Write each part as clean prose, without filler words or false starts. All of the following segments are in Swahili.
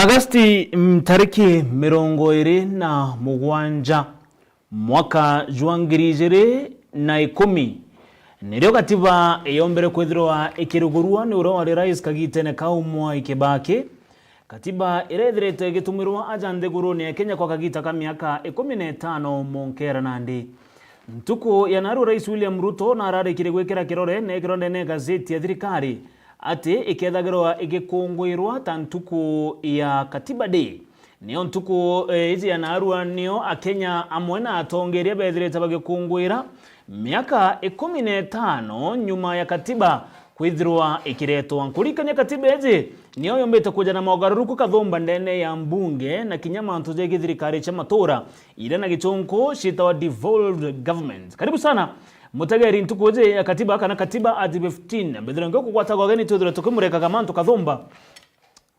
Agasti tariki mirongo iri na mugwanja mwaka juangirije na 10 nirio katiba yombere kwithirwa ikirugurwa ni uro wari rais Kagitene Kaumwa Kibaki. Katiba irethirite gitumirwa ajande guruni ya Kenya kwa Kagita ka miaka 15 monkera nandi ntuku ya naru rais William Ruto na arare kirigwekera kirore ne kironde ne gazeti ya thirikari ati ikethagirwa igikungwirwa ta ntuku ya Katiba Day niyo ntuku izi ya narua niyo akenya amwe na atongeria bethirite bagikungwira miaka 15 nyuma ya katiba kwithirwa ikiretwa nkurikania katiba izi niyo yombete kuja na mogaruruku kathumba ndene ya mbunge na kinyama ntuje githirikari cha matura ire na gichonko shitawa devolved government. Karibu sana mutegeri ntuku izi ya katiba kana katiba at 15 bethiranga kukwata kwa gani tudire tukumureka kamanto kathumba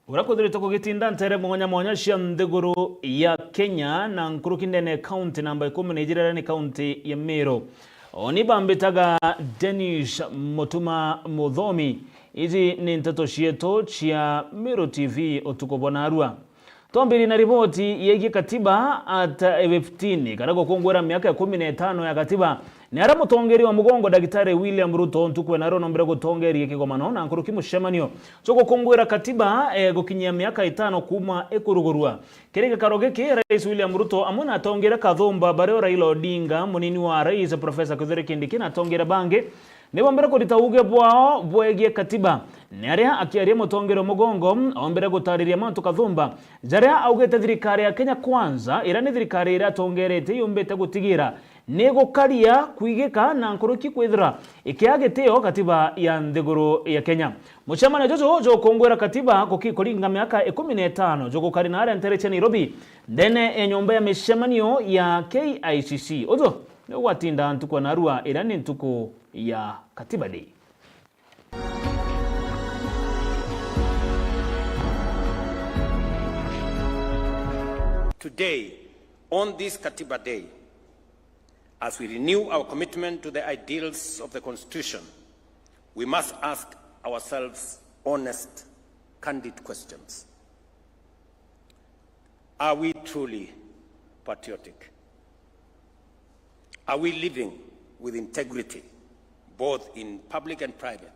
urakodire tukugitinda ntere mwanya cia nthiguru ya Kenya na nkuruki ndene county namba 10 Nigeria ni county ya Meru. Oni bambitaga Dennis Mutuma Muthomi. Izi ni nteto cieto cia Meru TV otukobona arua. Tombiri na ripoti yegi katiba at 15 kana gukungwira miaka 15 ya katiba ni ara mutongeri wa mugongo Daktari William Ruto ntukwe naro nombere gutongeri ikigomano na nkuruki mushemanio cyo gukungwira katiba gukinyia miaka 5 kuma ekurugurwa kirika karogeki rais William Ruto amuna atongera kathumba bareo Raila Odinga munini wa rais Professor Kithure Kindiki na atongera bange nibo mbere kurita bwao bwegie katiba naria akiaria mutongero mugongo ombere gutariria mantu kathumba jaria augete thirikari ya Kenya kwanza ira ni thirikari ira tongerete yombete gutigira nego karia kuigika na nkuruki kwithira ikiageteo katiba ya nthiguru ya Kenya. Muchamana jojo kongwera katiba kuringa miaka 15 jogo kari na ara ntere cha Nairobi ndene enyomba ya mishemanio ya KICC ozo ne watinda ntuko narua ira ni ntuko ya Katiba Day. Today, on this Katiba Day, as we renew our commitment to the ideals of the Constitution, we must ask ourselves honest, candid questions. Are we truly patriotic? Are we living with integrity, both in public and private?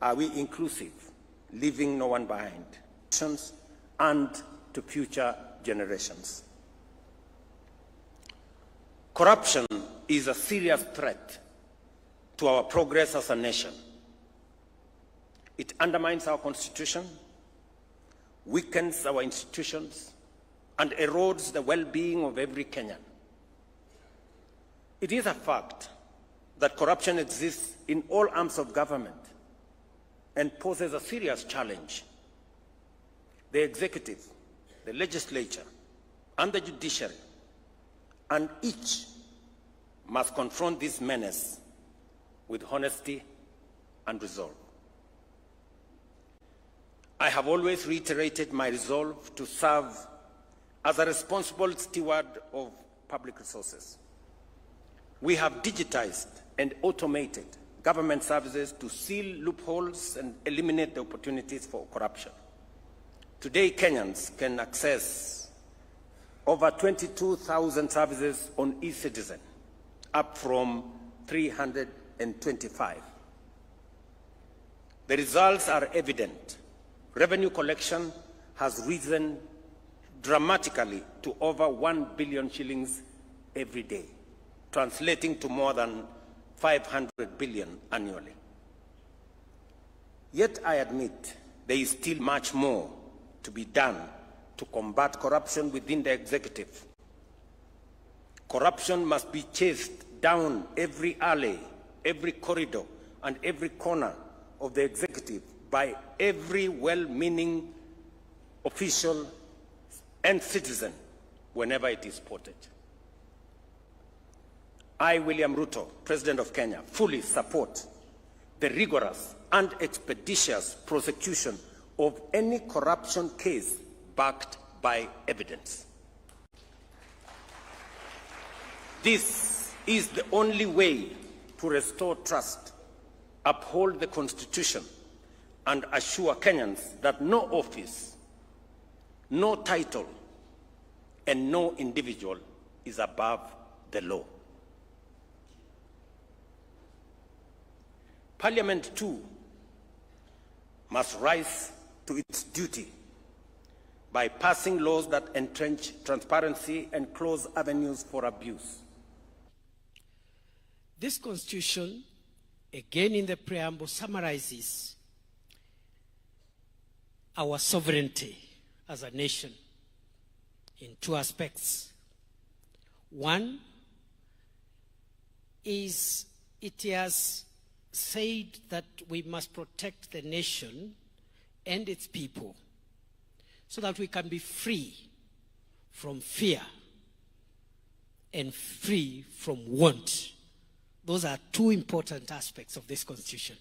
Are we inclusive, leaving no one behind, and to future generations? Corruption is a serious threat to our progress as a nation. It undermines our constitution, weakens our institutions, and erodes the well-being of every Kenyan. It is a fact that corruption exists in all arms of government and poses a serious challenge. The executive, the legislature, and the judiciary, and each must confront this menace with honesty and resolve. I have always reiterated my resolve to serve as a responsible steward of public resources. We have digitized and automated government services to seal loopholes and eliminate the opportunities for corruption. Today, Kenyans can access over 22,000 services on eCitizen, up from 325. The results are evident. Revenue collection has risen dramatically to over 1 billion shillings every day, translating to more than 500 billion annually. Yet I admit there is still much more to be done to combat corruption within the executive. Corruption must be chased down every alley, every corridor, and every corner of the executive by every well-meaning official and citizen whenever it is spotted. I, William Ruto, President of Kenya, fully support the rigorous and expeditious prosecution of any corruption case backed by evidence. This is the only way to restore trust, uphold the Constitution, and assure Kenyans that no office, no title, and no individual is above the law. Parliament, too, must rise to its duty by passing laws that entrench transparency and close avenues for abuse. This Constitution, again in the preamble, summarizes our sovereignty as a nation in two aspects. One is it has said that we must protect the nation and its people so that we can be free from fear and free from want. Those are two important aspects of this Constitution.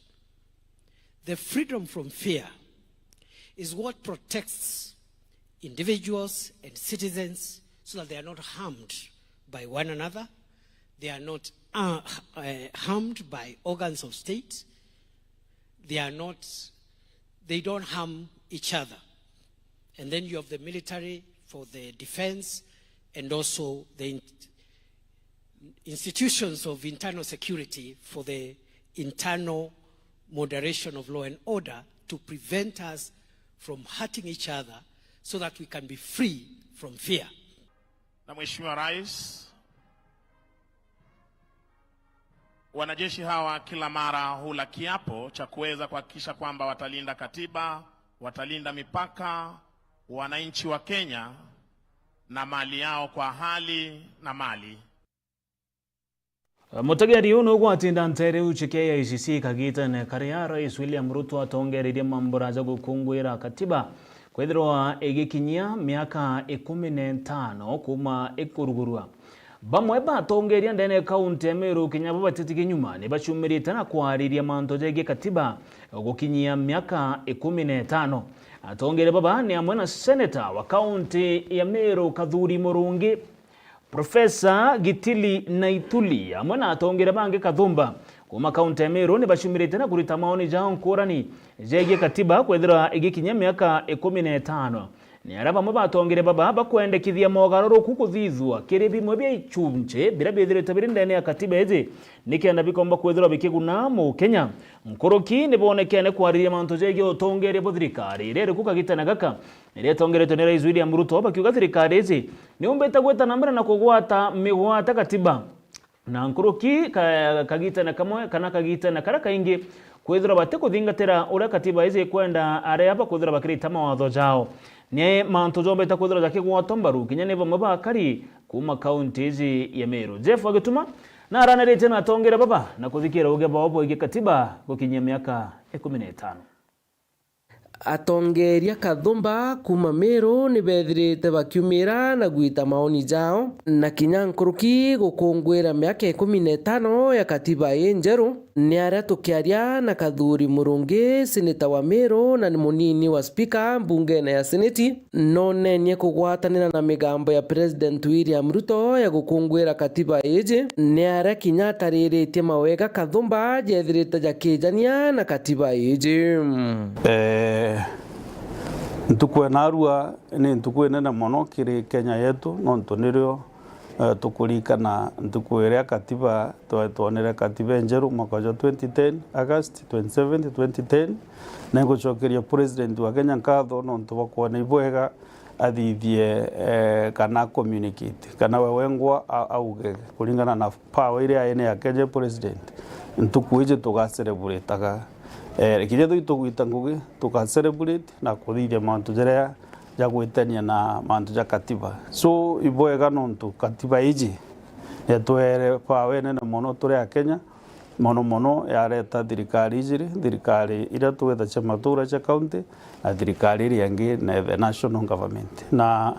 The freedom from fear is what protects individuals and citizens so that they are not harmed by one another, they are not harmed by organs of state, they don't harm each other. And then you have the military for the defense and also the institutions of internal security for the internal moderation of law and order to prevent us from hurting each other so that we can be free from fear. Na Mheshimiwa Rais, wanajeshi hawa kila mara hula kiapo cha kuweza kuhakikisha kwamba watalinda katiba, watalinda mipaka, wananchi wa Kenya na mali yao kwa hali na mali. Mutegeri uno gwatinda ntere uchike ya ICC kagita karia Rais William Ruto atongereria mamburaza gukungwira katiba kwethirwa igikinyia miaka 15 kuma ikurugurwa. Bamwe batongeria ndene kaunti ya Meru Kenya babatitike nyuma ne bacumirite na kwariria manto jege katiba gukinyia miaka 15. Atongere baba ni amwe na senator wa kaunti ya Meru Kadhuri Murungi Profesa Gitili Naituli amwe na atongere bange Kathumba kuma kaunti ya Meru ne bacumirite na kurita maoni jao nkurani jege katiba kwethira igikinyia miaka 15. Ni araba mo batongere baba bakwendekithia mogaroro kukuthithwa kiri bimwe bya ichunche bira bithirite biri ndene ya katiba ezi nikenda bikomba kwethirwa bikiguna mu Kenya nkoroki ne bonekene kwariria manto jege otongere bothirikari rere kukagitana gaka ire tongerete ni Rais William Ruto bakiuga thirikari ezi ni umbeta gweta nambere na kugwata migwata katiba na nkoroki kagitana kamwe kana kagitana kara kaingi kwethirwa bate kuthingatira ura katiba ezi kwenda are hapa kwethirwa bakirita mawatho jao ni manto jombe takwethira jake gwatombaru kinyane bamwe bakari kuma kaunti ezi ya Meru. Jeff agituma na aranarete na atongera baba na kuthikira uge baobo ige katiba gukinyia miaka 15. Atongeria Kathumba kuma Meru ni bethirite bakiumira na gwita maoni jao na kinya nkuruki gukungwira miaka 15 ya katiba enjeru ni aria tukiaria na Kadhuri Murungi seneta wa Meru na ni munini wa speaker mbungene ya seneti no nenye kugwatanira na migambo ya President William Ruto ya gukungwira katiba eje ni aria kinya tariritie mawega Kathumba jethirite jakijania na katiba eje ntukwe narua ni ntukwe nene mono kiri Kenya yetu nonto nirio tukurikana ntukwire katiba twonere katiba enjeru mwaka wa 2010 August 27 2010 na gucokeria president wa Kenya nkatho nonto bakwana ibwega athithie kana communicate kana wewengwa auge kuringana na power ile ene ya Kenya president ntukwije tugacerebretaga kije twitugwita ngugi tukacelebrate na kuthithia mantu jerea ya gwitania na mantu ja katiba so ibwega nontu katiba iji yatwere pawe nene mono turi ya Kenya mono yareta thirikari ijiri thirikari ira twetha cha matura cha county na thirikari iri yangi na the national government na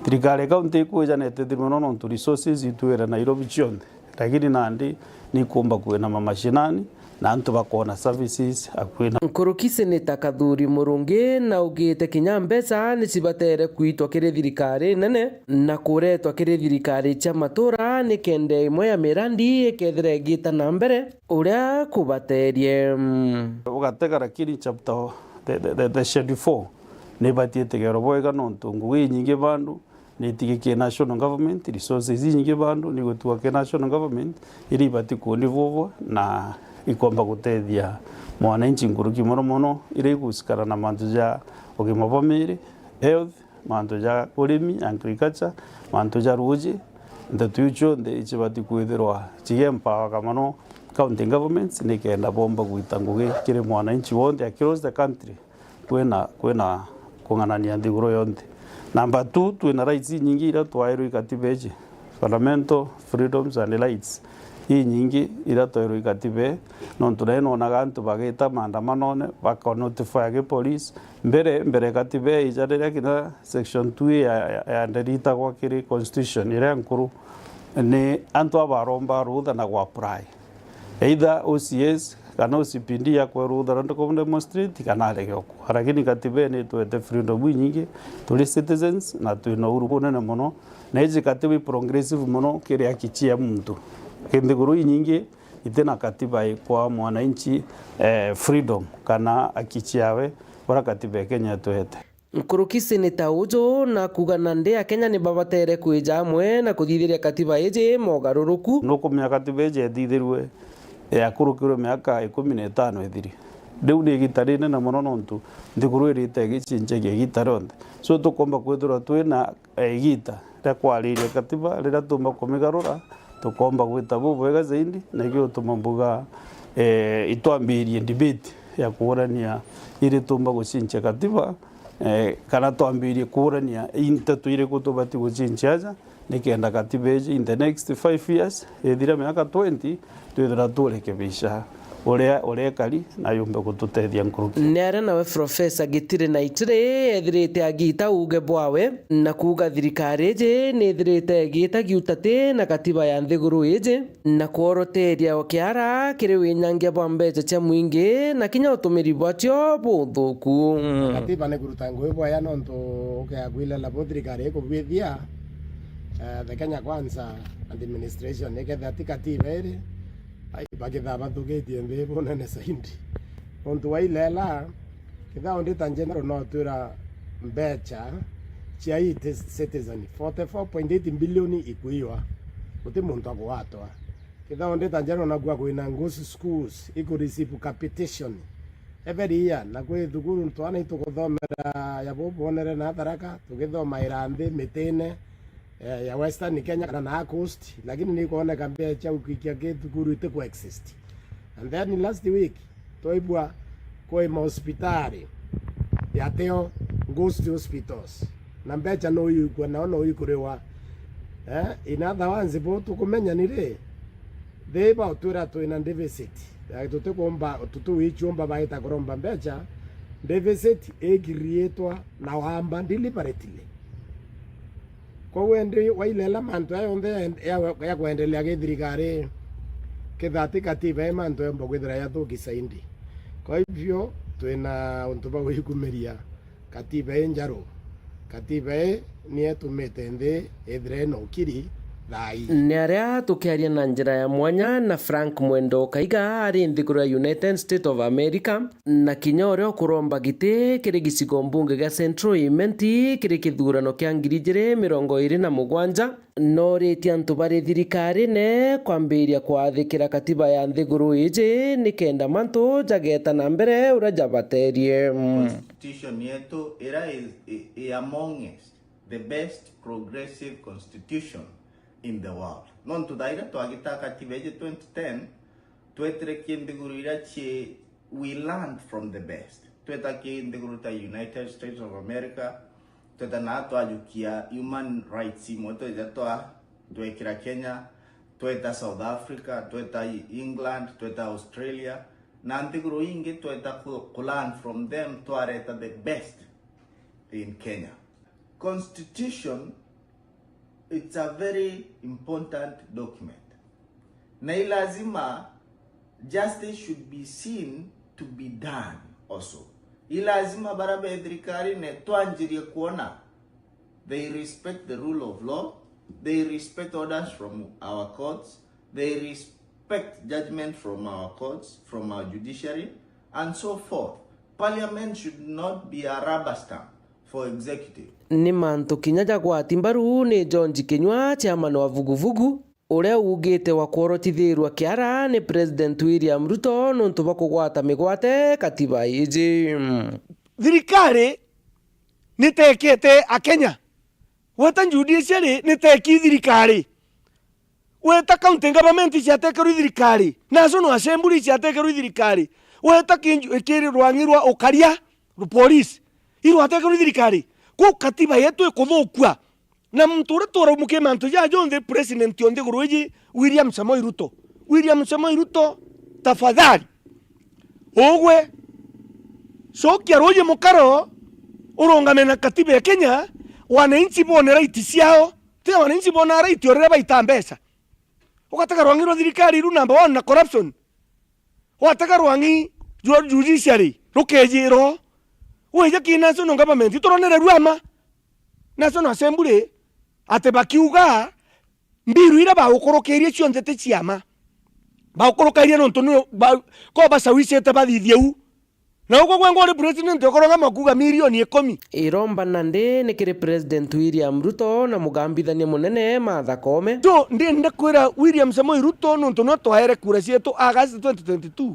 thirikari county kuja nete thimono nontu resources itwera Nairobi chionde lakini nandi ni kumba kuena mamashinani na antu bakona services akwina nkuruki seneta Kadhuri Murungi na ugite kinya mbeca ni cibatere kuitwa kiri thirikari nene na kuretwa kiri thirikari cha matura ni kende imwe ya mirandi ikethire gita na mbere uria kubaterie ugatega rakiri chapter the schedule 4 ne batiete gero boega nonto ngugi nyinge bandu ne tigike national government resources nyinge bandu ni gutua ke national government iri bati kundi vovo na ikomba gutethia mwananchi nguruki mono ire gusikara na mantu ja ogima bwa health mantu ja urimi agriculture mantu ja ruji ndetu icho nde ichibati kwithirwa chigempa kamano county governments ni kenda bomba gwita ngugi kire mwananchi wonde across the country kwena kunganania ndiguro yonde. Number 2, twina rights nyingi ira twairwo ikatibeje fundamental freedoms and rights hii nyingi ira twairwo ikatibe nontu reno na gantu bagita maandamano baka notify ge police mbere katibe ijarira kina section 2 ya nderita kwa kiri constitution ira nkuru ni antu abaromba rutha na gwa apply either OCS kana OCPD ya kwa rutha rando ko demonstrate kana regeko haragini katibe ni twete freedom nyingi tuli citizens na twina uhuru nene muno na izi katibe progressive muno kiri akichia mtu kende guru nyingi itena katiba kwa mwananchi freedom kana akichiawe bora katiba Kenya twete nkuruki seneta ujo na kugana nde ya Kenya ni babatere kwija amwe na kuthithiria katiba ije mogaruruku no kumya katiba ije thithirwe ya kurukiro miaka 15 ithiri riu ni gitarine na muno nontu ndiguru irite gichinje gitaronde so tukomba kwithura twina igita ria kwariria katiba rira tumba kumigarura tukomba gwita bubwega zaidi na gyo tumambuga itwambirie debate ya kurania iri tumba guchinja katiba kana twambirie kurania intatu ire kutubati guchinjaja nikenda katiba in the next 5 years ethira miaka 20 twithira turekebisha uria kali na yumbe gututethia nkuruki nere nawe professor Gitire Naitire ethirite agita uge bwawe na kuga thirikari ije ni ethirite gita giutate na katiba ya nthiguru ije na kuoroteria okiara kiri winyangia bwa mbeca cia mwingi na kinya utumiri bwacio buthuku katiba ni kuruta ngui bwaya nontu ukiagwile labo thirikari ikubithia the Kenya Kwanza administration iketha ati katiba iri bagitha bathugitie nthi bunene saindi nontu wailela kitha ndita general no twira mbeca cia citizen 44.8 billion ikuiwa uti muntu agwatwa kitha ndita general na gwa kwina ngosi schools ikureceive capitation every year na kwi thukuru twana ituguthomera ya bubonere na Tharaka tugithoma irambi mitine ya Western Kenya na coast lakini ni kuoneka mbeca ukikia thukuru ite ku exist and then last week toibwa kwa hospitali ya Teo Ghost Hospitals na mbeca no yuko naona uyikurewa in other ones bo tukumenya ni ri theba tura twina deficit tutukomba tutuichomba baita kuromba mbeca deficit egirietwa na wamba deliberately kwa wende wailela manto yonde ya kuendelea githirikari kithati katiba manto yombo gwithira ya thuki saindi kwa hivyo twina untu ba gwikumeria katiba njaru katiba ni etumite nthi ethire no kiri thai ni aria tukiaria na njira ya mwanya na Frank Mwendo Kaiga ari nthiguru ya United States of America na kinya uria kuromba giti kiri gicigo mbunge gia Central Imenti kiri kithurano kia 2027 no ritia antu bari thirikari ne kwambiria kwathikira katiba ya nthiguru iji ni kenda mantu jageta na mbere uria jabaterie constitution yetu ira is amongst the best progressive constitution in the world. Non tu daira tu agita katiba ije 2010 twetire kindiguru ira chi we learned from the best. Tweta kindiguru ta United States of America tweta na tu ajukia human rights moto ija twekira Kenya tweta South Africa tweta England tweta Australia na ndiguru ingi tweta ku learn from them twareta the best in Kenya. Constitution, it's a very important document. Na ilazima justice should be seen to be done also. Ilazima barabe thirikari ne twanjirie kuona they respect the rule of law, they respect orders from our courts, they respect judgment from our courts, from our judiciary and so forth. Parliament should not be a rubber stamp for executive. Ni mantu kinya jagwa timbaru ni John Kinyua chairman wa vuguvugu uria ugite wa kuorotithirwa kiara ni President William Ruto nontu bakugwata migwate katiba iji. Thirikari nitekete akenya weta judiciary niteki thirikari weta county government ciatekerwo thirikari national assembly ciatekerwo thirikari weta kiri rwangirwa ukaria police iru atekerwo thirikari ku katiba yetu ikuthukua na mtu tora mukemantu ya jonde president onde guruji William Samoei Ruto tafadhali ogwe sokia roje mukaro urongame na katiba ya Kenya wananchi bone right ciao te wananchi bona right orera baita mbesa ukataka rwangirwa thirikari ru number 1 na corruption wataka rwangi judiciary rukejiro weja kina national government turonere rwama national assembly ate bakiuga mbiru ira baukorokerie cionje te ciama baukorokerie nontu no ko basawice te bathithieu na uko gwengo ri president okoronga makuga milioni 10 iromba nande ni kiri President William Ruto na mugambithania munene Martha Koome to ndinde kwira William Samoei Ruto nontu no twahere kura cietu August 2022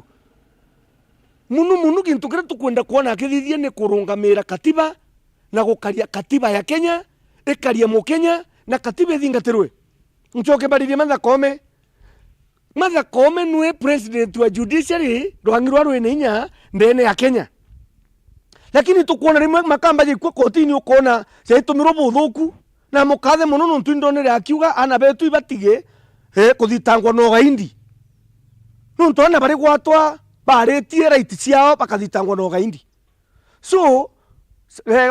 munu kintu kira tukwenda kuona akithithie ni kurungamira katiba na gukaria katiba ya Kenya ikaria mu Kenya na katiba ithingatirwe nchoke baririe Martha Koome nwe president wa judiciary rwangirwa rwene inya ndene ya Kenya lakini tukuona rimwe makamba jikwa kotini ukona cyaitumirwo buthuku na mukathe muno nontu indonere akiuga ana betu ibatige kuthitangwa no gaindi nontu ana bari gwatwa baretie right ciao bakathitangwa no gaindi so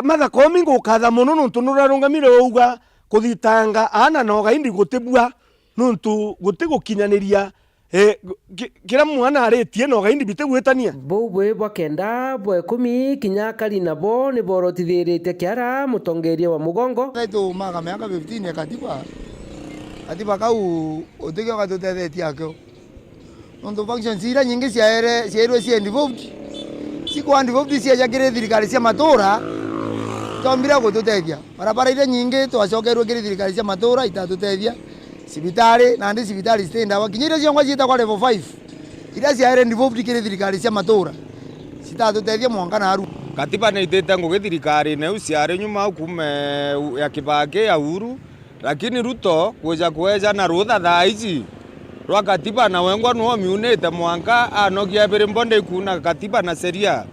Martha Koome ngukatha muno nontu nurarungamire uga kuthitanga ana no gaindi gutibua nontu gutigukinyaniria kira mwana aretie no gaindi bitegwetania bwe bwakenda bwe 10 kinya kari nabo ni borotithirite kiara mutongeria wa mugongo tu maga miaka 15 katiba kau utige gatutethetie akio nontu function cira nyingi ciairwe cia involved sikwa involved cia jakire thirikari cia matura tombira gututethia barabara ile nyingi twacokerwe kiri thirikari cia matura itatutethia sibitari na ndi sibitari stenda wakinyire cio ngwajita kwa level 5 ira cia involved kiri thirikari cia matura sitatutethia mwanka na aru katiba ni itete ngugi thirikari ne uciare nyuma kume ya Kibaki ya Uhuru lakini Ruto kuja na rutha thaici rwa katiba na wengwa no miunite mwanka anogia bere mbonde kuna katiba na sheria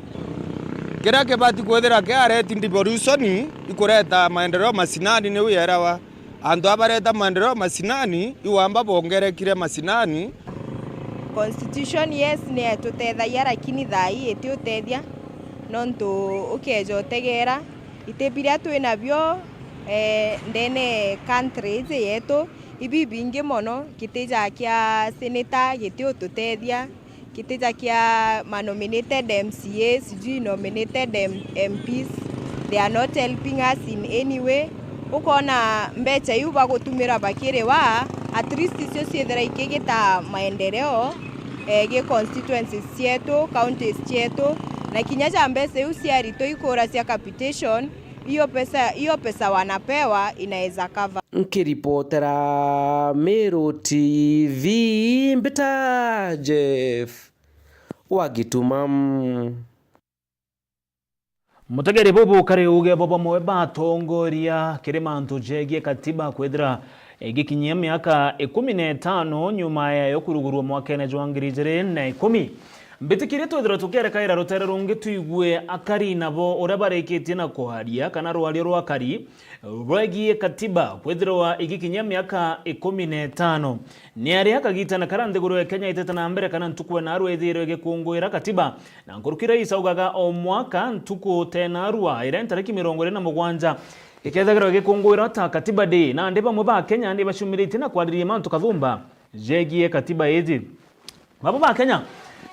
kira kibati kwethera ke areti devolution ikureta maendeleo masinani ni uyerawa andu abareta maendeleo masinani iwamba bongerekire masinani constitution yes ne tutethagia lakini thai itiutethia nontu ukeja utegera itebiria twinabio ndene countries yetu ibi bingi mono kitija kia senator gitiututethia kitija kia nominated MCAs sijui nominated MPs they are not helping us in any way ukona mbecha yu bagutumira bakire wa at least icio ciethera ikigita maendeleo ge constituencies cietu counties cietu na kinya cha mbeca yu ciarito ikura cia capitation hiyo pesa wanapewa inaweza cover. Nkiripotera Meru TV Mbita Jeff Wagitumam mutegeri bobo kare uge bobo mwe batongoria kire mantu jegie katiba kwethira gikinyia miaka 15 nyuma ya yokurugurwa mwaka jwangirije na 10 mbitikire twethira tukerekaira rutere rungi tuigwe akari nabo uria bareketie na kuharia kana rwari rwa akari rwegie katiba kwethirwa igikinyia miaka 15 ni aria kagitana karande guru Kenya itete na mbere kana ntukwe na rwethire gikungwira katiba na nkurukira isaugaga o mwaka ntuku tena rwa ira ntariki 27 ikethagirwa gikungwira ta katiba day na ndiba mu ba Kenya ndiba shumirite na kwariria mantu kathumba jegie katiba ezi babo ba Kenya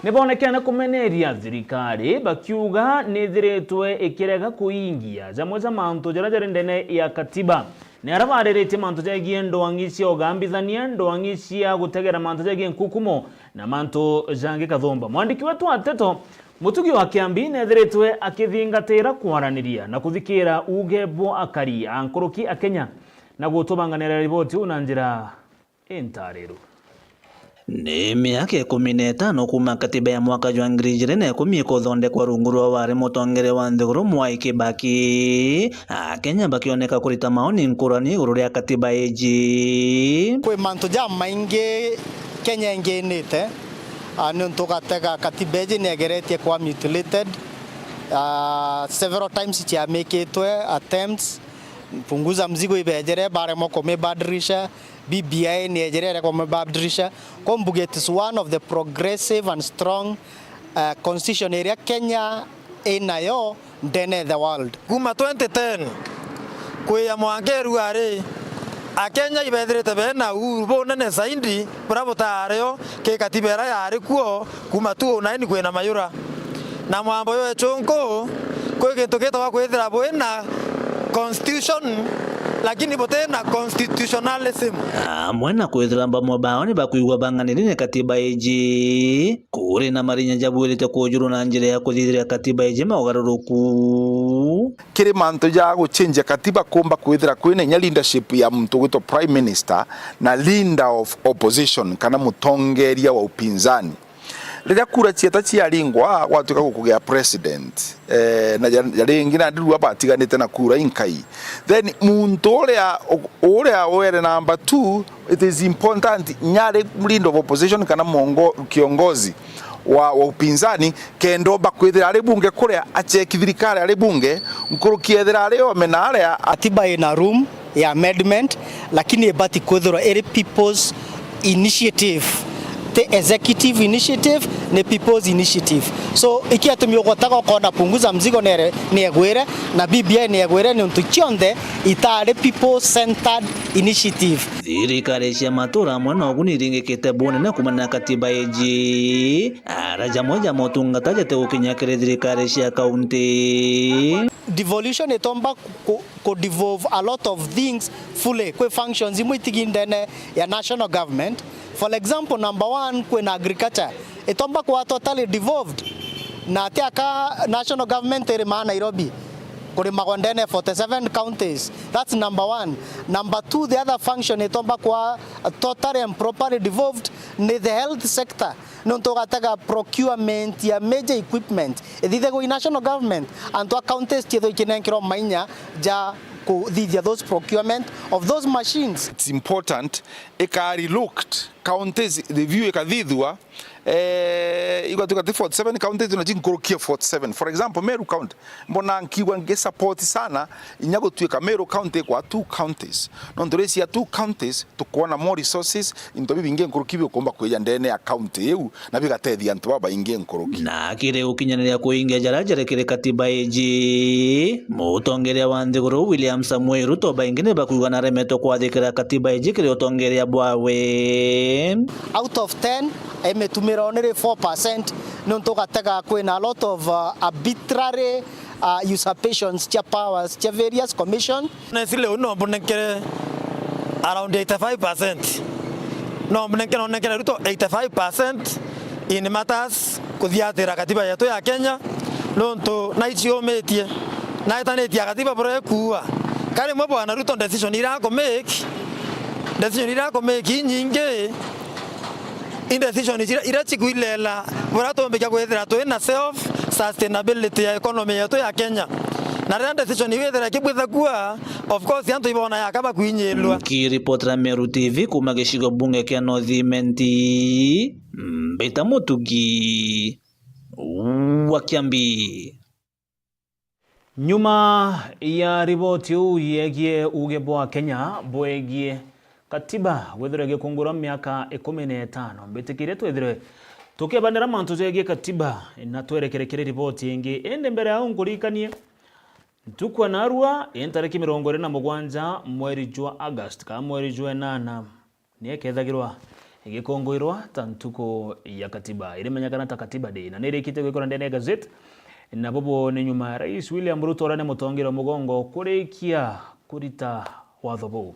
nibonekana kumeneria thirikari bakiuga nithiretwe ikirega kuingia jamwe za mantu jarajare ndene ya katiba ni arabarerete mantu jagie ndwangi cia ogambithania ndwangi cia gutegera mantu jagie nkukumo na mantu jange kathomba mwandiki wetu ateto Mutugi wa Kiambi nethiritwe akithingatira kwaraniria na kuthikira uge bwa akari ankoroki a Kenya na gutubanganira riboti una njira entariru. Ni miaka 15 kuma katiba ya mwaka wa 2010 kuthondekwa rungu rwa wari mutongere wa Nthiguru Mwai Kibaki Kenya bakioneka kurita maoni nkurani iguru ria katiba iji kwi mantu ja maingi Kenya inginite nuntu gatega katiba iji negeretie kwa mutilated several times chiameketwe attempts punguza mzigo ibejere bare moko mebadirisha BBI ni ejere kwa mebadirisha kombuge it is one of the progressive and strong constitution area Kenya inayo ndene the world kuma 2010 kuya mwangeru ari Akenya ibethirite bena ubonene saindi bravo taareo ke katibera yari kuo kuma 2009 kwena mayura na mwambo yo echonko kwege toketa kwethira bwena constitution lakini botena constitutionalism mwena kwethira mbamo baoni bakuigwa banganirine katiba iji kuri na marinya jabwirite kujuru na njire ya kuthithira katiba iji maugaruruku kiri manto ja guchinja katiba kumba kwithira kwina nya leadership ya mtu gwito prime minister na leader of opposition kana mutongeria wa upinzani rĩrĩa kura cieta ciaringwa gwatuka gukugea president na ringi na ndiru abatiganite na kura inkai then muntu uria were number 2 it is important nyare leader of opposition kana kiongozi wa upinzani kendo bakwithira ari bunge kuria acheki thirikari ari bunge nkurukiethira ari omena ari atiba ina room ya amendment lakini ebati kwithira eri people's initiative the executive initiative ne people's initiative so ikiatumio gotaka kona punguza mzigo ni egwere na BBI ni egwere ni untu chionde itare people centered initiative thirikari cia matura mwana oguniringikite bunene kumana katiba iji araja moja motungata jete gukinyakire thirikari cia county devolution itomba ko devolve a lot of things fully kwe functions imwitigindene ya national government. For example, number 1 kwena agriculture itomba kwa totally devolved na tiaka national government eri Nairobi kuri magondene 47 counties. That's number 1. Number 2, the other function itomba kwa totally and properly devolved ni the health sector nonto gataga procurement ya major equipment idithe go national government and to counties chitho ikinenkiro mainya ja those procurement of those machines. It's important ekari looked counties review ekathithwa igatuka 47 counties tunajinkurukia 47. For example, Meru County mbona nkiwa nge support sana inyago tuika Meru County kwa 2 counties no ndoresi ya 2 counties tukuona more resources into bibinge nkurukibyo komba kweja ndene ya county eu na bigatethia ntu baba inge nkuruki na kire ukinyanira kuingia jarajare kire katiba iji mutongeria wa Nthiguru William Samuel Ruto baingine bakuigwa na remeto kwathikira katiba iji kire utongeria bwawe out of 10 emetumira onere 4% nonto gatega kwena a lot of arbitrary usurpations cha powers cha various commission na sile uno mbonekere around 85% no mbonekere Ruto 85% in matters kuthiatira katiba yetu ya Kenya nonto na ichiometie na itanetia katiba bore kuwa kale mbo bwana Ruto decision ira ko make nyinge indecision ira chikuilela burato mbeka kwethira to na self sustainability ya economy yetu ya Kenya na renda decision iwethira kibwitha kuwa of course yantu ibona yakaba kuinyelwa kiripotera Meru TV kuma gishigo bunge kia Northimenti Mbita Mutugi wa Kiambi. Nyuma ya riboti yegie uge bwa Kenya bwegie katiba wethire gikungura miaka 15 mbitikire twethire tukibandira mantu zegie katiba na twerekerekere riboti ingi ende mbere ya ngurikanie tukwa narua entariki 27 mweri jwa August ka mweri jwa 8 niekethagirwa igikongwirwa tantuko ya katiba irimenyakana ta katiba day na nirikite gwikora ndene gazette na bobo ni nyuma Rais William Ruto rane mutongero mugongo kurikia kurita wathobo.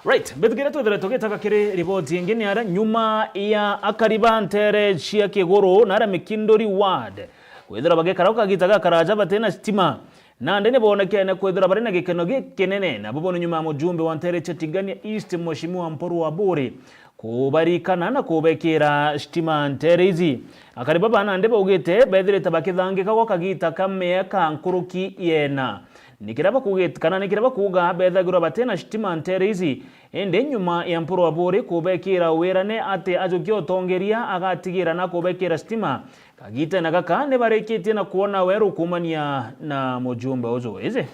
Right, bethigire twethire tugitaka kiri riboti ingine ara nyuma ya akariba ntere cia kiguru na ara Mikindori ward kwithira bagekara ukagitaga karaja batena stima na ndene bonekene kwithira bari na gikeno gikinene na bobono nyuma mujumbe wa Ntere Chetigania East Mheshimiwa Mpuru wa Buri kubarikana na kubekera stima Ntere izi akariba bana ndebe ugite bethire tabakithangika kwa kagita kameka nkuruki yena nikiraba kugitkana nikiraba kuga bethagirwa batena stima Ntere izi ende nyuma ya Mpuru wa Buri kubekera wirane ate ajukio tongeria agatigira na kubekera stima kagita na gaka ne barekitie na kuona weru kumania na mujumbe uzo ize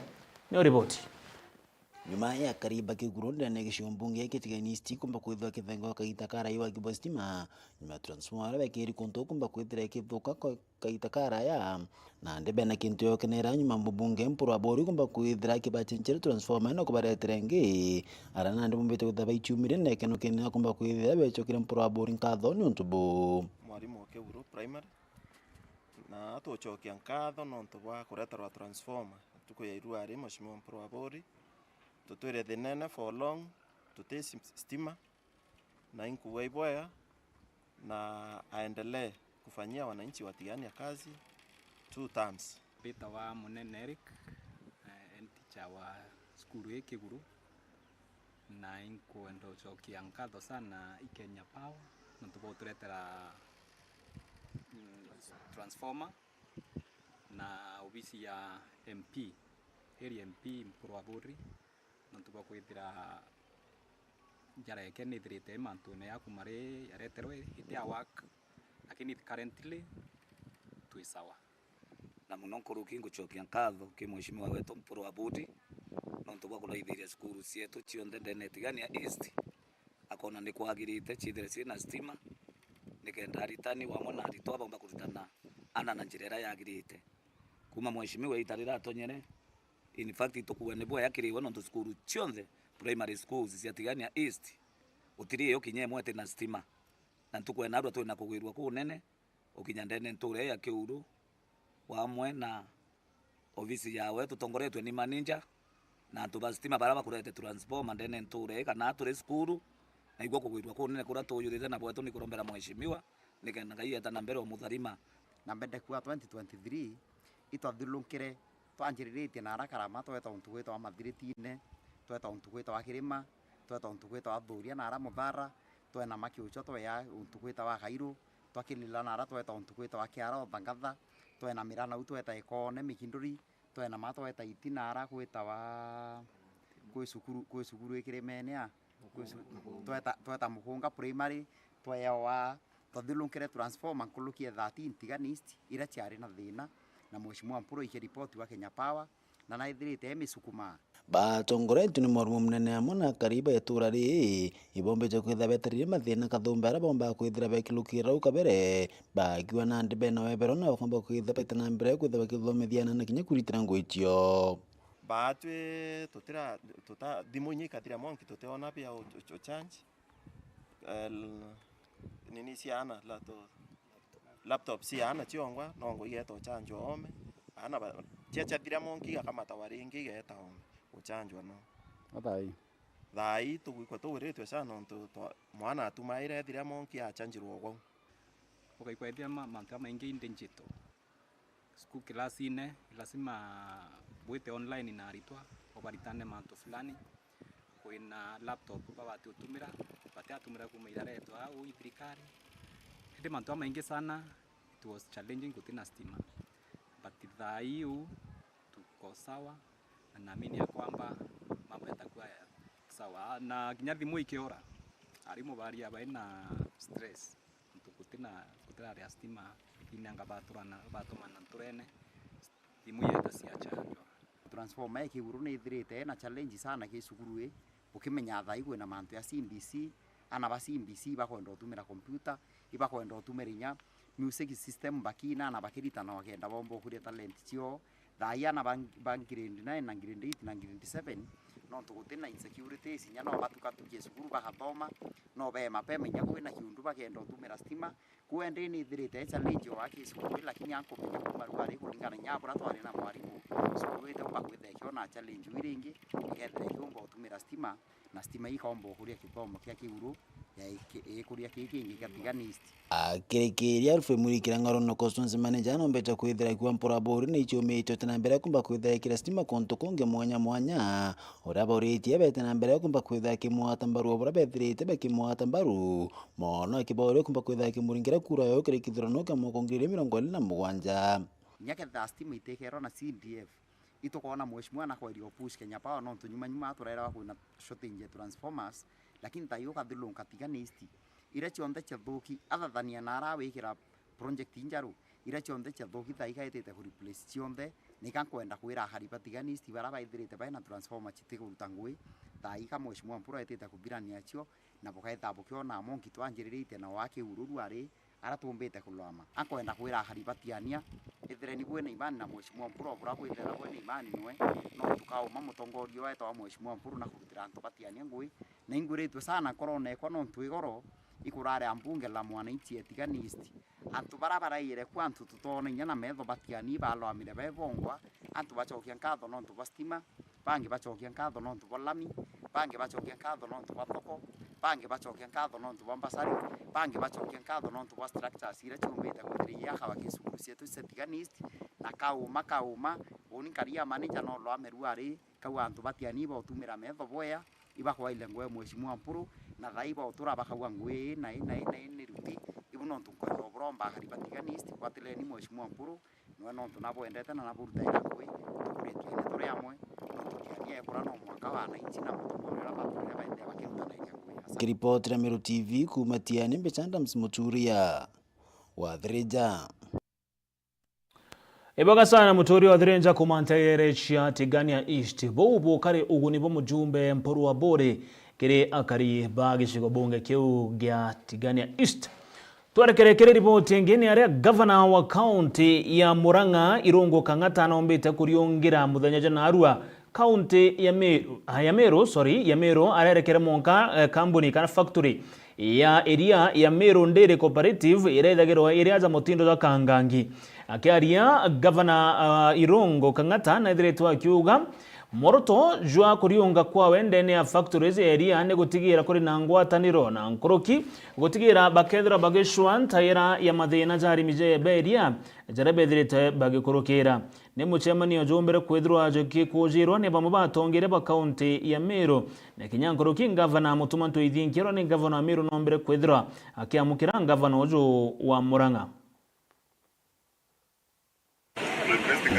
ni ripoti nyuma ya kariba kiguronda na gishombunge Chetigania East kumba kwithwa kithengo kagita kara iwa kibo stima nyuma transformer bekeri konto kumba kwithira kithuka kagita kara ya na ndebe na kintu yokenera nyuma mbunge Mpuru wa Buri kumba kwithira kibachinchira transformer no kubareterengi arana ndi mumbete kuthaba ichumire na keno kenera kumba kwithira bechokire Mpuru wa Buri nkatho ni untubu mwarimu Keburu primary na atuchokia nkatho no ntubwa kureterwa transformer tuko ya iruari Mheshimiwa Mpuru wa Buri tutwire thinene for long tutesi stima na inkuwa iboya na aendelee kufanyia wananchi wa Tigania kazi 2 terms. Beta wa Munene Eric teacher wa skuru ya Kiguru na inkuenda uchokia nkatho sana Kenya Power ntubo turetera transformer na ofisi ya MP area MP Mpuru wa Buri ntubo kwithira jara yake ni thirite mantune ya kumare yareterwe ite ya work lakini currently tu sawa na muno nkuruki nguchokia nkatho ki Mheshimiwa wetu Mpuru wa Buri no ntubo kuraithiria skuru cietu cionthe ndene Tigania East akona ni kwagirite chithire cina stima nikenda aritani wamwe na aritwa bomba kurutana ana na njirera yagirite kuma Mheshimiwa itarira atonyere in fact tukuwe ne boya yakiriwe no skuru cionthe primary schools cia Tigania East utirie ukinye mwete na stima na tukuwe na arwa twina kugwirwa kunene ukinya ndene nture ya Kiuru wamwe na ofisi yawe tutongoretwe ni manager na tuba stima baraba kurete transformer ndene nture kana turi skuru na igwa kugwirwa kunene kura tuyurire na bwetu ni kurombera Mheshimiwa nikenda ngai eta na mbere wa mutharima na mbende kwa 2023 itwathulunkire twanjiriritie na arakarama tweta untugwita wa mathiritine tweta untugwita wa kirima tweta untugwita wa thuria na ara muthara twena makiucho twa untugwita wa Khairu twakilila na ara tweta untugwita wa Kiara Thangatha twena mirana u tweta Ikone Mikinduri twena matweta itinara gwita wa kwi sukuru ikirimene ya tweta Mugunga primary twewa twathulunkire transformer nkulukie 13 Tigania East ira ciari na thina na Mheshimiwa Mpuru iki report wa Kenya Power na naithirite misukuma batongoretu ni mwarumu munene amo na kariba etura ri ibombeje kwitha beterire mathina kathumba ara bomba kwithira bekilukira ukabere bakiwa na ndibe na webero na bakomba kwitha betana mbere kwitha bakithomithiana na kinya kuritira ngwitio batwe tuta dhimunyi katira monki tuteona pia change nini siana laptop siana chiongwa nongo yeto chanjo ome ana checha thira monki akamata waringi yeta ome uchanjwa no thai tugwikwa tuwiritwe sana mwana atumaire thira monki achanjirwo gwo ukaikwedia mantu maingi digital school classine lazima bwite online na aritwa obaritane mantu fulani kuina laptop babati utumira bati atumira kumaira reto au itrikari ndi mantu maingi sana it was challenging kutina stima but thaiu tuko sawa na naamini ya kwamba mambo yatakuwa sawa na kinyathi muikiora arimu bari abaina stress tukutina ya stima inanga baturana batumana turene thimu yeta ciachanjwa transformer Kiguru ni ithirite na challenge sana ki cukuru ukimenya thai kwina mantu ya CBC ana ba CBC bakwenda utumira computer ibakwenda utumira inya music system bakina na bakirita na wakenda bombo kuri talent cio thai ana ban grade 9 na grade 8 na grade 7 no tugutina insecurity sinya no batukatukie cukuru bagathoma no be mapema inya kwina kiundu bakenda utumira stima kuende ni thirite challenge wa cukuru lakini anko menya kumarwari kulingana nyabura twari na mwarimu cukuru ite bakwithekio na challenge wiringi ikethekio utumira stima na stima ikomba kuria kithomo kia kiuru ya kuria kiki gatiganist akirekeria Alfred Murikira ngaro no constituency manager no mbeta kwithira kwa Mporabori ni chomito tena mbere kumba kwithira kira stima konto konge mwanya ora boriti abete na mbere kumba kwithira kimwata mbaru ora bethirite be kimwata mbaru mono kibore kumba kwithira kimuringira kura yo kire kithurano kama kongire 27 nyake tha stima itekero na CDF itukona mheshimiwa na kwa push Kenya Power no tunyuma turera kuna shortage transformers lakini tayo kathilon katiganisti ira chonde chathuki athathania na arawikira project injaru ira chonde chathuki taigaitete ku replace chonde nikankwenda kwira hariba tiganisti bara baithirite baina transformer chitigo rutangui taika mheshimiwa mpura etete kubirania cio na bokaita bokiona monki twanjiririte na wake ururu ari ara tumbite kulwama akwenda kwira hariba tiania ithire ni gwena imani na mheshimiwa mpura bura kwithira gwena imani nwe no tukao mamutongorio weto wa mheshimiwa mpura na kurutira ntubatiania ngui na inguritwe sana korone kwa no twigoro ikurare ambunge la mwananchi etiganisti antu barabara ire kwa antu tutone nyana metho batiani balo amire bebongwa antu bachokia nkatho no ntu bastima bangi bachokia nkatho no ntu bolami bangi bachokia nkatho no ntu batoko bangi bachokia nkatho no ntu bombasari bangi bachokia nkatho no ntu structures ire chumbite kuthiria kawa kisukuru cietu etiganisti na kauma unikaria manager no lo ameruari kawa antu batiani bo tumira metho boya iba kwa ile ngwe mheshimiwa mpuru na thaiba utura bakagwa ngwe na ni ruti ibuno ntuko bromba haribatiganisti kwatile ni mheshimiwa mpuru no ntunabo endete na naburuta ira ngwe tukuretie ni tore amwe tukiania kurano mwaka wa 19 na mutomorera bature baende bakirutana ira ngwe kiripoti ra Meru TV kumatiani mbechanda msimuturia wa Threja Ibaga sana mutori wa Threnja kumantere chia Tigania East bobo kare uguni bo mujumbe Mporu wa Bore kire akari bagishigo bunge kiu gya Tigania East twarekerekere ripoti ngeni aria governor wa county ya Murang'a Irungu Kang'ata anombete kuriongera muthenya jana Arua county ya Meru arerekere monka company kana factory ya area ya Meru Ndere Cooperative irethagirwa area za motindo za Kangangi akiaria governor Irungu Kang'ata na ithiretwo akiuga moroto jwa kuriunga kwa wendene ya factories area ne gutigira kuri na ngwataniro na nkoroki gutigira bakethra bageshwan tayira ya mathina jari mije beria jarabethirite bagikorokera ne muchemani ojombere kwethirwa joki kujirwa ne bamubatongere ba county ya Meru na kinyankoroki governor mutumanto ithinkiro ne governor Meru nombere kwethirwa akiamukira governor ojo wa Murang'a.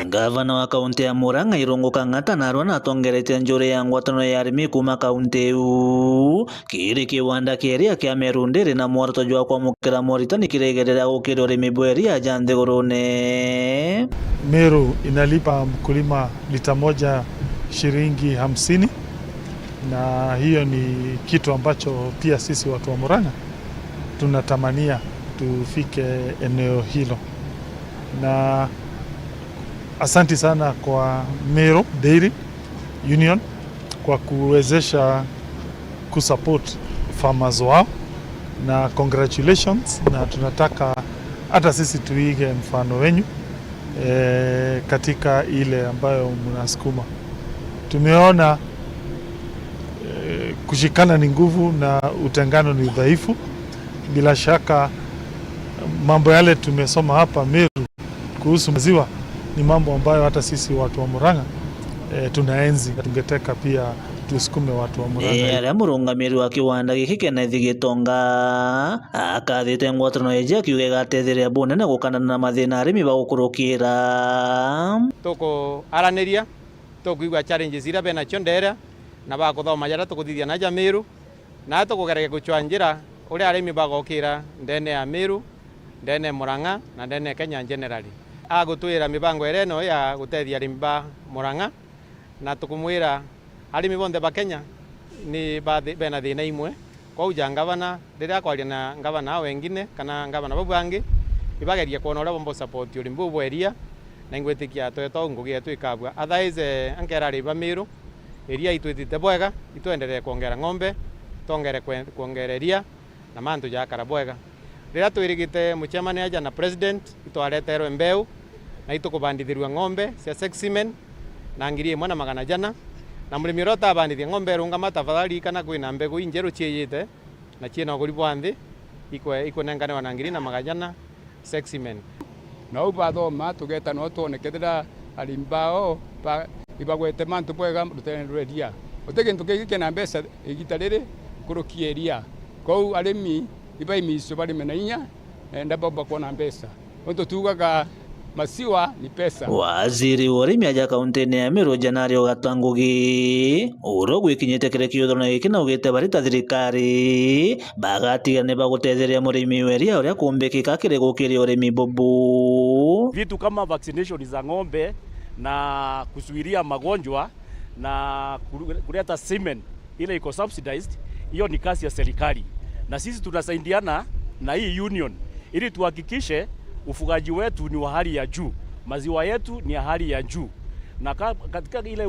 Gavana wa kaunti ya Murang'a Irungu Kang'ata narwa natongerete njore ya ngwatano ya arimi kuma kaunti u kiri kiwanda kieria kia Meru Ndere na mwarto jwa kwa mukira moritani kiregerera gukira urimi bweria jande gorone. Meru inalipa mkulima lita moja shilingi 50 na hiyo ni kitu ambacho pia sisi watu wa Murang'a tunatamania tufike eneo hilo, na asanti sana kwa Meru Dairy Union kwa kuwezesha kusupport farmers wao, na congratulations, na tunataka hata sisi tuige mfano wenyu katika ile ambayo mnasukuma. Tumeona kushikana ni nguvu na utengano ni udhaifu. Bila shaka mambo yale tumesoma hapa Meru kuhusu maziwa ni mambo ambayo hata sisi watu wa Murang'a tunaenzi, tungeteka pia tusukume watu wa Murang'a. Aria murungamiri wa kiwanda giki Kenneth Gitonga akathite ngwatano eje kiuge gatetheria bunene gukana na mathina arimi bagukurukira toko araniria tokuigwa challenges ira bena chondera na bakuthoma jara tukuthithia na Meru na tukugerege guchwanjira uri arimi bagokira ndene ya Meru, ndene Murang'a na ndene Kenya generally agutwira mibango ereno ya gutethia arimi ba Murang'a na tukumwira arimi bonde ba Kenya ni bena thina imwe kwa uja ngavana riria kwaria na ngavana wengine kana ngavana babangi ibageria kuona uria bombo support uri mbubu eria na ingwetikia tweto ngugi twikabwa otherwise ankera riba Meru eria itwitite bwega itwenderee kuongera ng'ombe tongere kuongereria na mantu jakara bwega riria twirigite muchemani aja na president itwareterwe mbeu na itukubandithirwa ng'ombe cia seximen na ngiri 1 na magana jana na murimi ro tabandithia ng'ombe runga tafadhali kana kwina mbegu injeru chieyite na chiena guri bwanthi iko nengane wanangiri na magajana sexy men na ubathoma tugeta no tuonekethera arimbao ibagwete mantu bwega rutenereria utegintu kiki na mbeca igita riri kurukieria kou arimi ibaimicio bari menainya ndabomba kuona mbeca untu tugaga masiwa ni pesa. Waziri wa urimi aja kaunti-ini ya Meru Janario Gatwangugi uro gwikinyite kire kiuthurano giki na ugite barita thirikari bagatigane bagutetheria murimi weria uria kumbikika kire gukiria urimi bobu. Vitu kama vaccination za ng'ombe na kuzuilia magonjwa na kuleta semen ile iko subsidized, hiyo ni kazi ya serikali, na sisi tunasaidiana na hii union ili tuhakikishe ufugaji wetu ni wa hali ya juu, maziwa yetu ni ya hali ya juu, na katika ile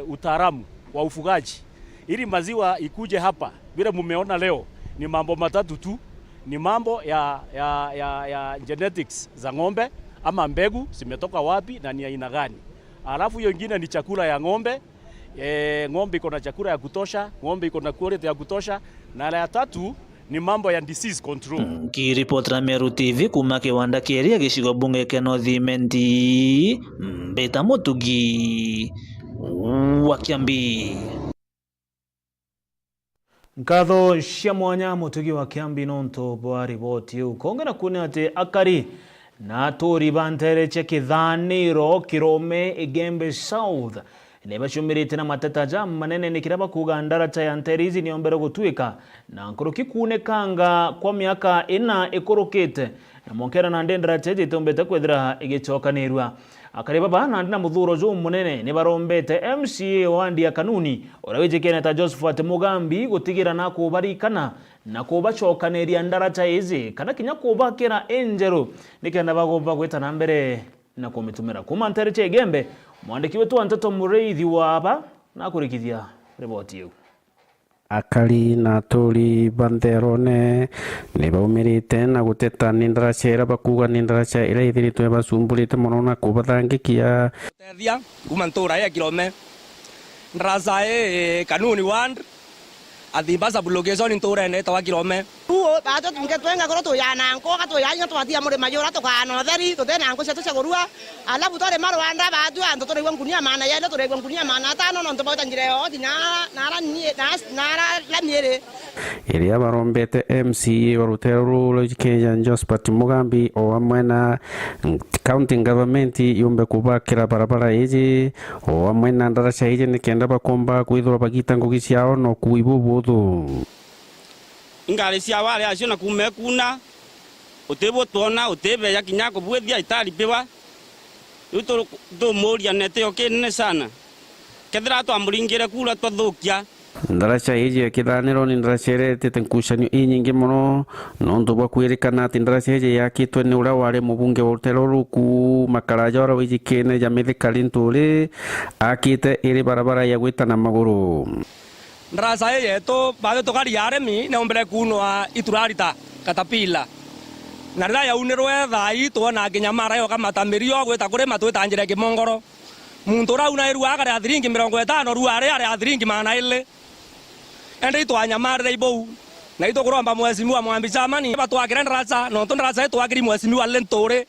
utaalamu wa ufugaji, ili maziwa ikuje hapa vile mumeona leo, ni mambo matatu tu. Ni mambo ya genetics za ng'ombe, ama mbegu zimetoka wapi na ni aina gani. Alafu hiyo ingine ni chakula ya ng'ombe, ng'ombe iko na chakula ya kutosha, ng'ombe iko na quality ya kutosha, na la tatu ni mambo ya disease control. Kiripotera Meru TV kuma kiwanda kieria gicigo bunge kia North Imenti, Mbita Mutugi wa Kiambi. Nkatho cia mwanya Mutugi wa Kiambi nonto bwa riboti iu kongera kuna ati akari na atori bantereche kithaniro Kirome Igembe South nibacumirite na mateta jam manene nikiraba kuga ndaracha ya Nterizi niombere gutwika na nkuruki kunekanga kwa miaka ina ikurukite na monkera na ndendaracha itombete kwethira igicokanirwa akari baba na ndina muthuro jo munene ni barombete MCA wandi ya kanuni urawejekene ta Josephat Mugambi gutigira na kubarikana na kubacokaneria ndaracha izi kana kinya kubakira enjero nikenda bagomba gweta na mbere na kumitumira kuma Nteriche Igembe. Mwandiki wetu Antoto Mureithi waba na kurikithia riboti iyo. Akari na atori bantherone ni baumirite na guteta ni ndaraca ira bakuga ni ndaraca ira ithiritwe bacumburite muno na kubathangikia tethia kuma ntura ya Kirome ndaraca kanuni ward athimba sublocation ntura ene ta Kirome tuo bato tungetwenga goro to yana nko ka to yanya to atia muri majora to kana theri to tena nko setu segurua alafu tore marwanda batu ando tore gwankunia mana yale tore gwankunia mana tano no ntobota njireo nara la miere iria barombete MCA wa Rutero Kenya Josephat Mugambi o amwe na county government yumbe kubakira barabara iji o amwe na ndaraca iji nikenda bakomba kwithura bagita ngugi ciao no kuibu buthu ngari cia wale acio na kumekuna utebo tona utebe ya kinyako bwethia itali pewa uto do moria nete okene sana kethira twamuringire kula twathukia ndaraca iji kithaniro ni ndaraca iretete nkucanio inyingi muno nontu bwa kwirikana ati ndaraca iji yakitwe ni uria wari mubunge wa Rutero Ruku Makaraja ora wijikene ja mithikari nturi akite iri barabara ya gwitana maguru ndaraca yetu bado tokari aremi ne ombere kunwa iturarita katapila na rira ya unirwe thai tuona kinyamara yo kamatamerio gwita kuri matwetanjire kimongoro muntu rauna iru agare athiringi 50 ruare are athiringi mana ile ende itwanyamarire ibou na itukuromba mwesimi wa mwambi chamani batwakire ndaraca no to ndaraca itwakiri mwesimi wa lentore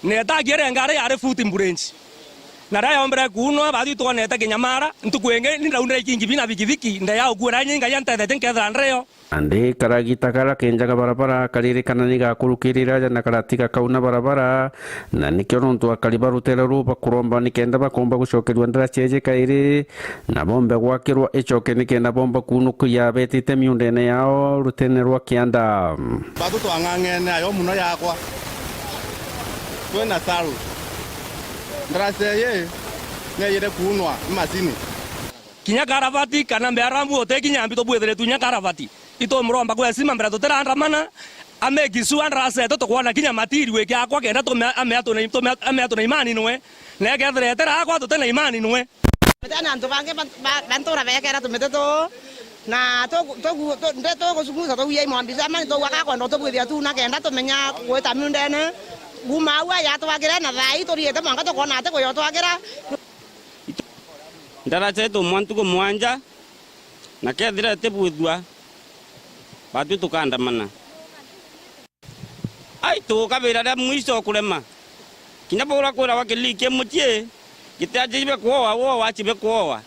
ne tagire ngare are futi mburenji na raya ombere kuno badi tuonete kinyamara ntukwenge ni raunire ikingi bina bikibiki nda ya ukura nyinga yantete tenkethra ndreo andi karagita kara kenjaga barabara karirikana ni gakurukirira na karatika kauna barabara na nikyo nontu akari ba Rutero ru bakuromba nikenda bakomba gucokerwa ndaraca iji kairi na bombe gwakirwa icoke nikenda bomba kunukuya betite miundene yao rutene rwa kianda bado twang'ang'ene ayo muno yakwa twena saru ndaraca ye ngeyire kunwa masini kinya karavati kana mbearambu otekinyambi to bwethere tunya karavati ito mromba kwa sima mbere toterandra mana amegisu andrase to kwana kinya matiri weke akwa kenda to ameato na imani nwe na gethere tera akwa to tena imani nwe tena ndo bange bantora vekera tumeteto na to kusukuza to yai mwambiza mani to waka kwa ndo to bwethia tu na kenda to menya gweta miundene gumawa ya to wagira na thai to riete mwanga to kona ate ko yo to wagira ndaracha eto mwantuko mwanja na kethira tebudwa batu tukandamana ai tukabira da mwiso kulema kinyabora kora wakilike mutie kitajibe kuoa wo wachibe kuoa.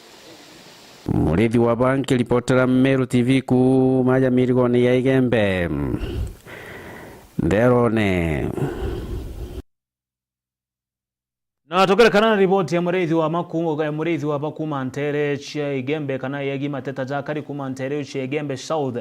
Murithi wa banki ripotera Meru TV ku maja mirigoni ya Igembe nderone na tokera kana ripoti ya murithi wa bakuma ntere chia Igembe kana yegi mateta ja kari kuma ntere chia Igembe South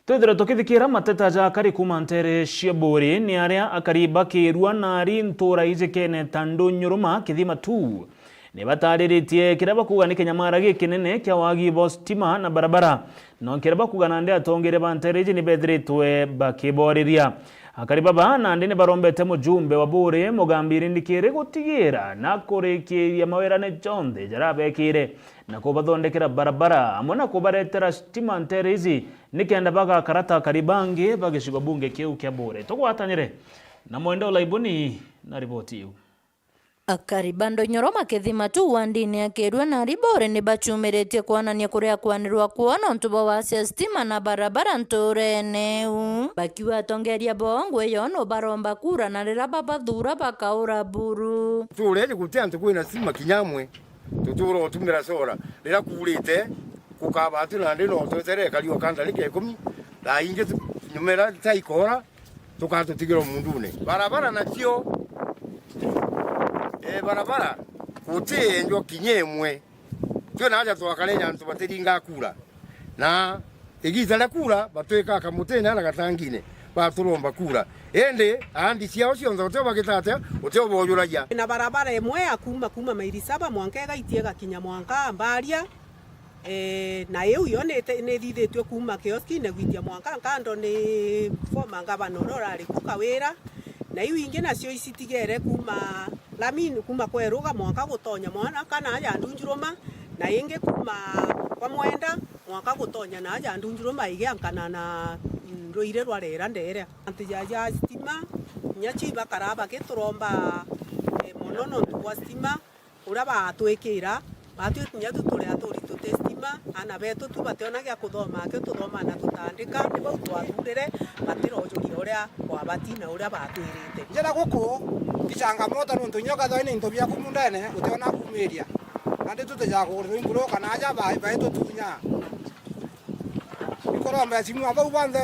twithira tukithikira mateta ja kari kuma ntere chia Bori ni aria akariba kirua nari ntura ijekene tando nyuruma kithima tu ni batariritie kiraba kuga ni Kenyamara gikinene kya wagi bostima na barabara no kiraba kuga nande atongere bantereje ni bedritwe bakiboriria akariba bana ndine barombete mujumbe wa Bori mugambiri ndikire gutigira na kurekiria mawerane chonde jarabekire na kubathondekera barabara amona kubaretera stima nterezi nikenda baga karata karibange bagishigo bunge kiu kya Bori tugwatanyire na mwendo laibuni na ripoti yu akaribando nyoroma kithima tu wandini akirwa na ribore ni bachumiretie kuonania kuria kwanirwa kuona ntubo wa stima na barabara nturene bakiwa tongeria bongo yono baromba kura na rira babathura bakaura buru tureri gutia ntukwina stima kinyamwe tuturo tumira sora rira kurite kukabatu na ndino twetere kaliwa kanda like 10 la inge nyumera taikora tukatutigira mundune barabara nacio barabara kutie njo kinyemwe tyo naja twakalenya ntu batiringa kura na igiza la kura batweka kamutena na gatangine baturomba kura ende andi ciao cionthe utyo bagitate utyo boyuraja na barabara emwe akuma mairi 7 mwankega itiega kinya mwanka mbaria na yo ne thithitwe kuma kioski ne gwitia mwanka kando ni former governor rari kukawira na iu inge nacio isitigere kuma lamini kuma kweruga mwaka gutonya mwana kana aja ndunjuruma na inge kuma kwa mwenda mwaka gutonya na aja ndunjuruma igiankana na roire rwarera ndere antijaja stima nyachi bakaraba gituromba monono twa stima ura batwikira batwikinya tutore atori tutestima ana beto tu bateona gya kuthoma ke tuthoma na tutandika ni bau twathurire batirojuria uria kwa batina uria batwirite njera guko ichangamoto nuntu nyoka thoine into bya kumundene uteona kumiria kandi tuteja kuringuro kana aja baito tunya ikoromba simu abo bande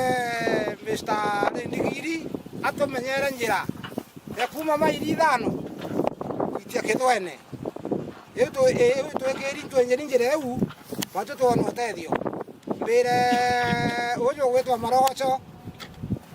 Mr. Ndigiri atomenyera njira ya kuma mairi thano itia kithwene eto ekeri twenye njira eu watu tuona tethio mbere ojo gwetwa marocho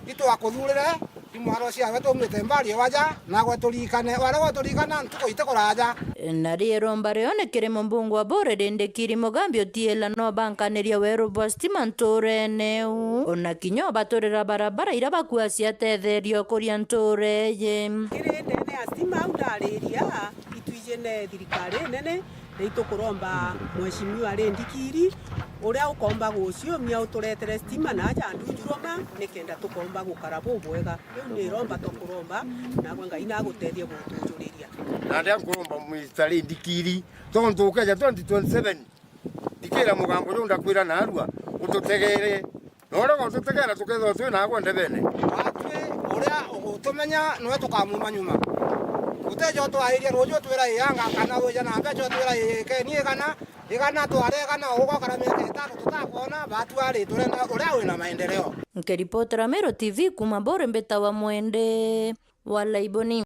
itu akuthurire imwaro cia wetu mitembari waja na gweturikane wale gweturikana ntuko itekoraja na rieromba rionekere mbungu wa Bori rindikiri mugambi otiela no bankaniria weru bostima nturene ona kinyo baturira barabara ira bakua cia tetherio kuria ntureye kirinde ne astima undariria itwijene thirikari nene neitukuromba mweshimiwa Rindikiri uria ukomba gucio mia uturetere stima na aja ndunjuroma nikenda tukomba gukara bubwega riu ni romba tukuromba na gwenga ina gutethia gutujuriria na ndia kuromba Mr. Rindikiri tondu ukeja 2027 dikira mugambo yunda kwira na arua ututegere nora ututegera tuketho twi na gwende bene atwe uria utumenya no tukamuma nyuma utejo twairia rojo twira yanga kana weja na mbecho twira kenie kana igana tware kana ugo karamia ketano tutakona batu ari turenda uria wina maendeleo nkiripotera Meru TV kuma Bori mbeta wa mwende wala iboni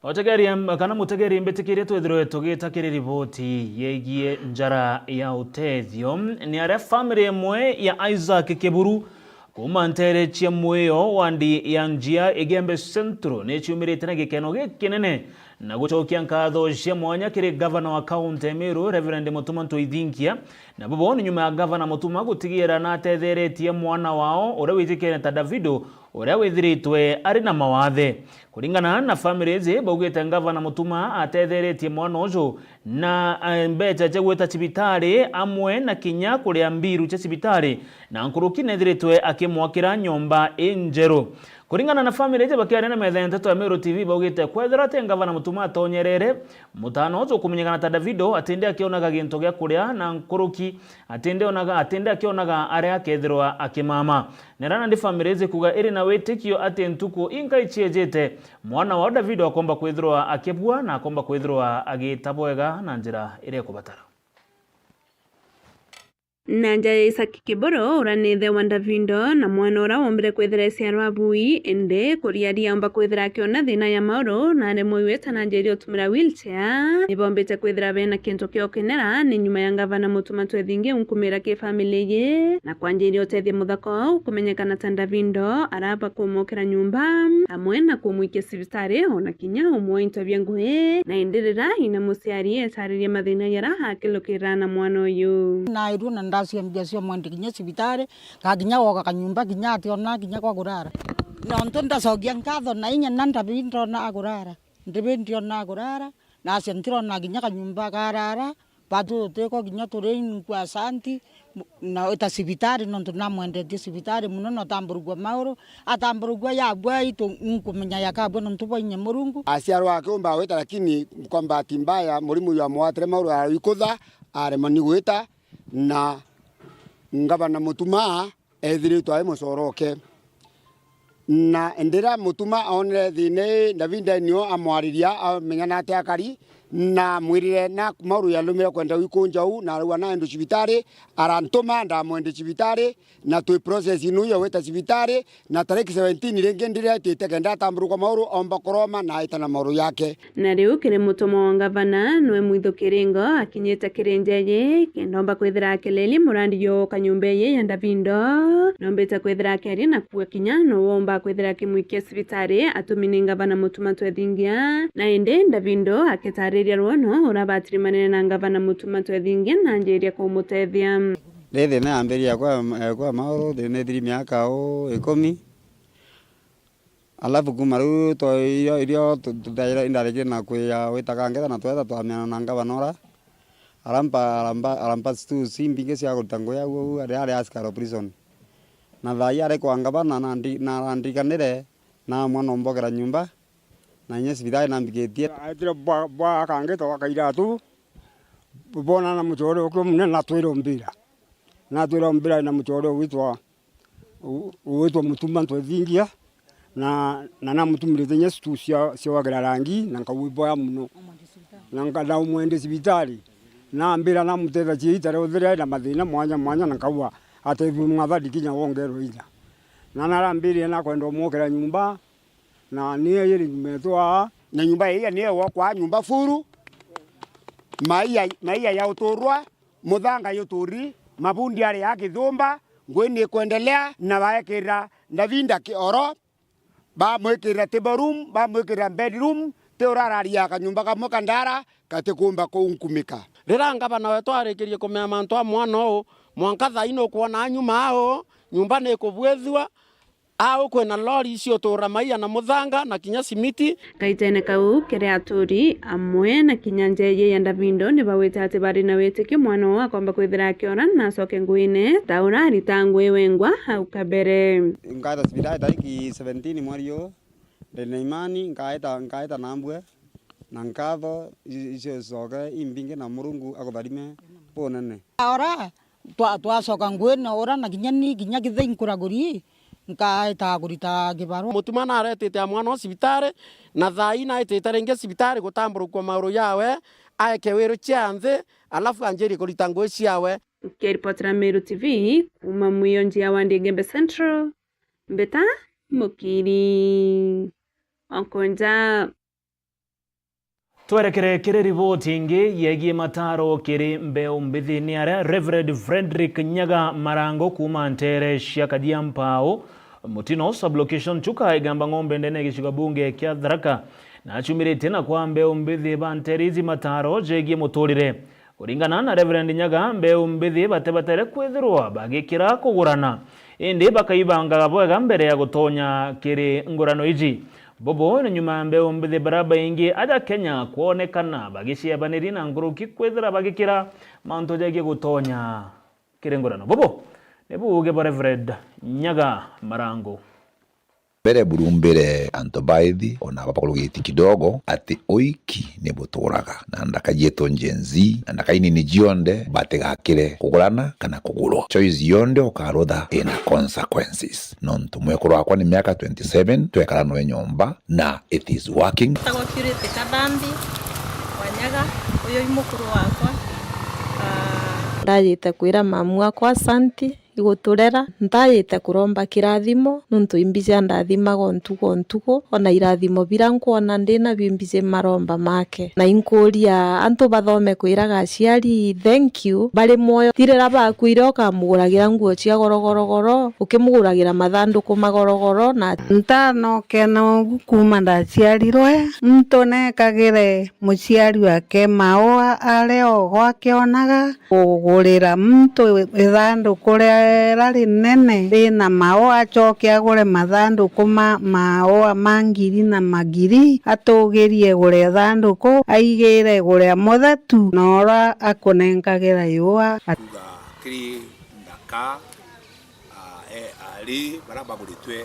otegeria kana mutegeria mbetikire twethirwe tugitakire ripoti yegie njara ya utethio ni aria family emwe ya Isaac Kiburu kuma ntere chia mweyo wandi ya njia Igembe Central ne chumirite na gikeno gikinene na gucokia nkatho cia mwanya kiri governor wa county Meru Reverend Mutuma Ntoithinkia na bobo nyuma ya governor Mutuma gutigira na tetheretie mwana wao uria witikire ta Davido uria withiritwe ari na mawathe kuringana na families baugite governor Mutuma atetheretie mwana ucio na mbecha cia gweta cibitari amwe na kinya kuria mbiru cia cibitari na nkuruki nethiritwe akimwakira nyomba injeru Kuringana na family je bakiare na metha ntatu ya Meru TV baugite kwethera te ngavana mutuma tonyerere mutano ozo kumenyekana ta Davido atende akionaga ginto gya kuria na nkuruki atende akionaga aria akethirwa akimama nerana ndi family je kuga iri na wetikio ate ntuko inka ichiejete mwana wa Davido akomba kwethirwa akebua na akomba kwethirwa agitabwega na njira ire kubatara. Nanja Isa Kiboro uranithe wa Davido na mwana ura wombire kwethira ciarwa bui ende kuriaria amba kwethira akiona thina ya mauro na ne moiweta na njeri utumira wheelchair nibombete kwethira bena kintu kio kenera ni nyuma ya ngavana mutuma twethinge unkumira ke family ye na kwa njeri otethia muthako kumenyekana ta Davido araba kumokera nyumba amwe na kumwikia cibitari ona kinya umwe interview nguhe na enderera ina musiari etariria mathina yara kilokira na mwana uyu na iru na ndasi mbia mwende kinya cibitari kaginya woka kanyumba kinya ationa kinya kwa gurara na ntonda sogia nkatho na inya nanda bindo na agurara ndibendio na agurara na sentiro na kinya kanyumba karara patu teko kinya turein kwa santi na eta cibitari no ntuna mwende di cibitari muno no tamburugwa mauro atamburugwa ya bwa ito nkumenya yakabwa no ntupo inye murungu asiarwa akomba weta lakini kwamba timbaya murimu ya mwatre mauro arikutha are mani gweta na ngavana mutuma ethiritwo ai mucoroke na endera mutuma onere thine Davido nio amwariria amenyana ate akari na mwirire na mauru ya lumira kwenda wikunjau na ruana endo cibitari arantuma nda mwende cibitari na twi process inu yo weta cibitari na tariki 17 renge ndire atite kenda tamburu kwa mauru omba koroma na itana mauru yake na riu kire mutomo wa ngavana nwe mwitho kiringo akinyeta kirenjeje kendomba kwethira akeleli murandi yo kanyumbe ye ya Davido nombeta kwethira akeri na kuwa kinya no womba kwethira kimwikia cibitari atumini ngavana mutuma twethingia na ende Davido aketari Rwono urabatiri manene na ngavana mutuma twethingia na njeria kumutethia rethe na amberia kwa mauro thine thiri miaka o 10 alafu kumaru to irio tudaira indareke na kuya wetaga ngetha na twetha twamena na ngavana arampa stu simbinge cia gutango ya gu ari askaro prison na thai are kwa ngavana na andikanire na mwana mbogera nyumba na nyesi bidai na mbigetie aitire bwa kangeto wakaira tu bona na mutoro ko munene na twiro mbira na mutoro witwa mutuma twethingia na mutumire nyesi tu cia wagera rangi na nkawibwa ya muno na nkada umwende cibitari na mbira na mutetha ciitare uthire na mathina mwanya na kawa atevu ngathadi kinya wongero ida na narambirie na kwenda mwokera nyumba na niye yiri metwa na nyumba hii niye kwa nyumba furu maia ya uturwa muthanga yuturi mabundi ari ya Githumba ngweni kuendelea na waekera Davido kioro ba mwekera table room ba mwekera bedroom te urararia kanyumba kamwe kandara katikumba kunkumika rira ngavana wetu arikirie kumea mantu a mwana o mwanka thaino kuona nyuma ao nyumba ni kubwethwa au kwena lori icio tura maia na muthanga na kinya simiti kaitene kau kere aturi amwe na kinya njeje ya Davido ni bawete ati bari na weteke mwana wa kwamba kwithira akiora na soke nguine taura ritangwe wengwa au kabere ngaita sibidai tariki 17 mweri yo ndene imani ngaita nambwe na nkatho icio soke imbinge na murungu akutharime ponene ora twacoka nguine ora na kinya ni kinya githainkuraguri nkaita gurita gibaro mutuma na aretete mwana wa cibitari na thai na etete renge cibitari gutamburukwa mauro yawe aeke wiru chianthe alafu anjeri kurita ngwe ciawe Kiripotera Meru TV kuma mwionji ya Wandi Gembe Central mbeta mukiri onkonja twerekere kiri riboti ingi yegie mataro kiri mbeu mbithi ni aria Reverend Frederick Nyaga Marango kuma Ntere cia Kadiampao mutino sublocation chuka igamba ng'ombe ndene gicigo bunge kia Tharaka na achumirite na kwa mbeu mbithi ba Ntere izi mataro jegie muturire kuringana na Reverend Nyaga mbeu mbithi batebatere kwithirwa bagikira kugurana indi bakaibanga bwega mbere ya gutonya kiri ngurano iji bobo na nyuma mbeu mbithi baraba ingi aja Kenya kuonekana bagishiabaniri na nguruki kwithira bagikira manto jegie gutonya kiri ngurano bobo nebu uge Reverend Nyaga Marango Bere burumbere antobaithi ona bapakulugiti kidogo ati oiki ni buturaga na ndakajeto njenzi na ndakaini ni jionde bategakire kugurana kana kuguro choice yonde ukarotha ina consequences nontu mwekuru wakwa ni miaka 27 twekara no nyomba na it is working. Tagokirite kadambi wanyaga uyo imukuru wakwa ndayite kwira mamu wakwa asanti iguturera ndayite kuromba kirathimo nuntu imbije ndathimago ntugo ona irathimo birankuona ndina bimbije maromba make na inkuria antu bathome kwiraga aciari thank you bari moyo tirera bakwire ukamuguragira nguo cia gorogorogoro ukimuguragira mathanduku magorogoro na ntanoke na kuma ndaciarirwe ntonekagire muciari wake maua areo gwakionaga kugurira mtu ithanduku rari nene rina maua acoke agure mathanduku maua mangiri na magiri atugirie gure thanduku aigire gure muthetu nora akunenkagira yua kiri ndaka ali barabaguritwe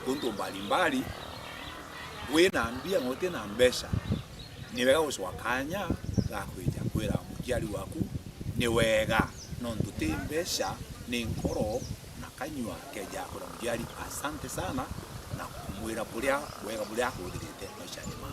kuntu mbalimbali wina mbia ngote na mbesha ni wega uswakanya ga kwija kwira mukiari waku ni wega nontu ti mbesha ni nkoro na kanywa keja kura mukiari. Asante sana na kumwira buria wega buria kuthirite maisha nyuma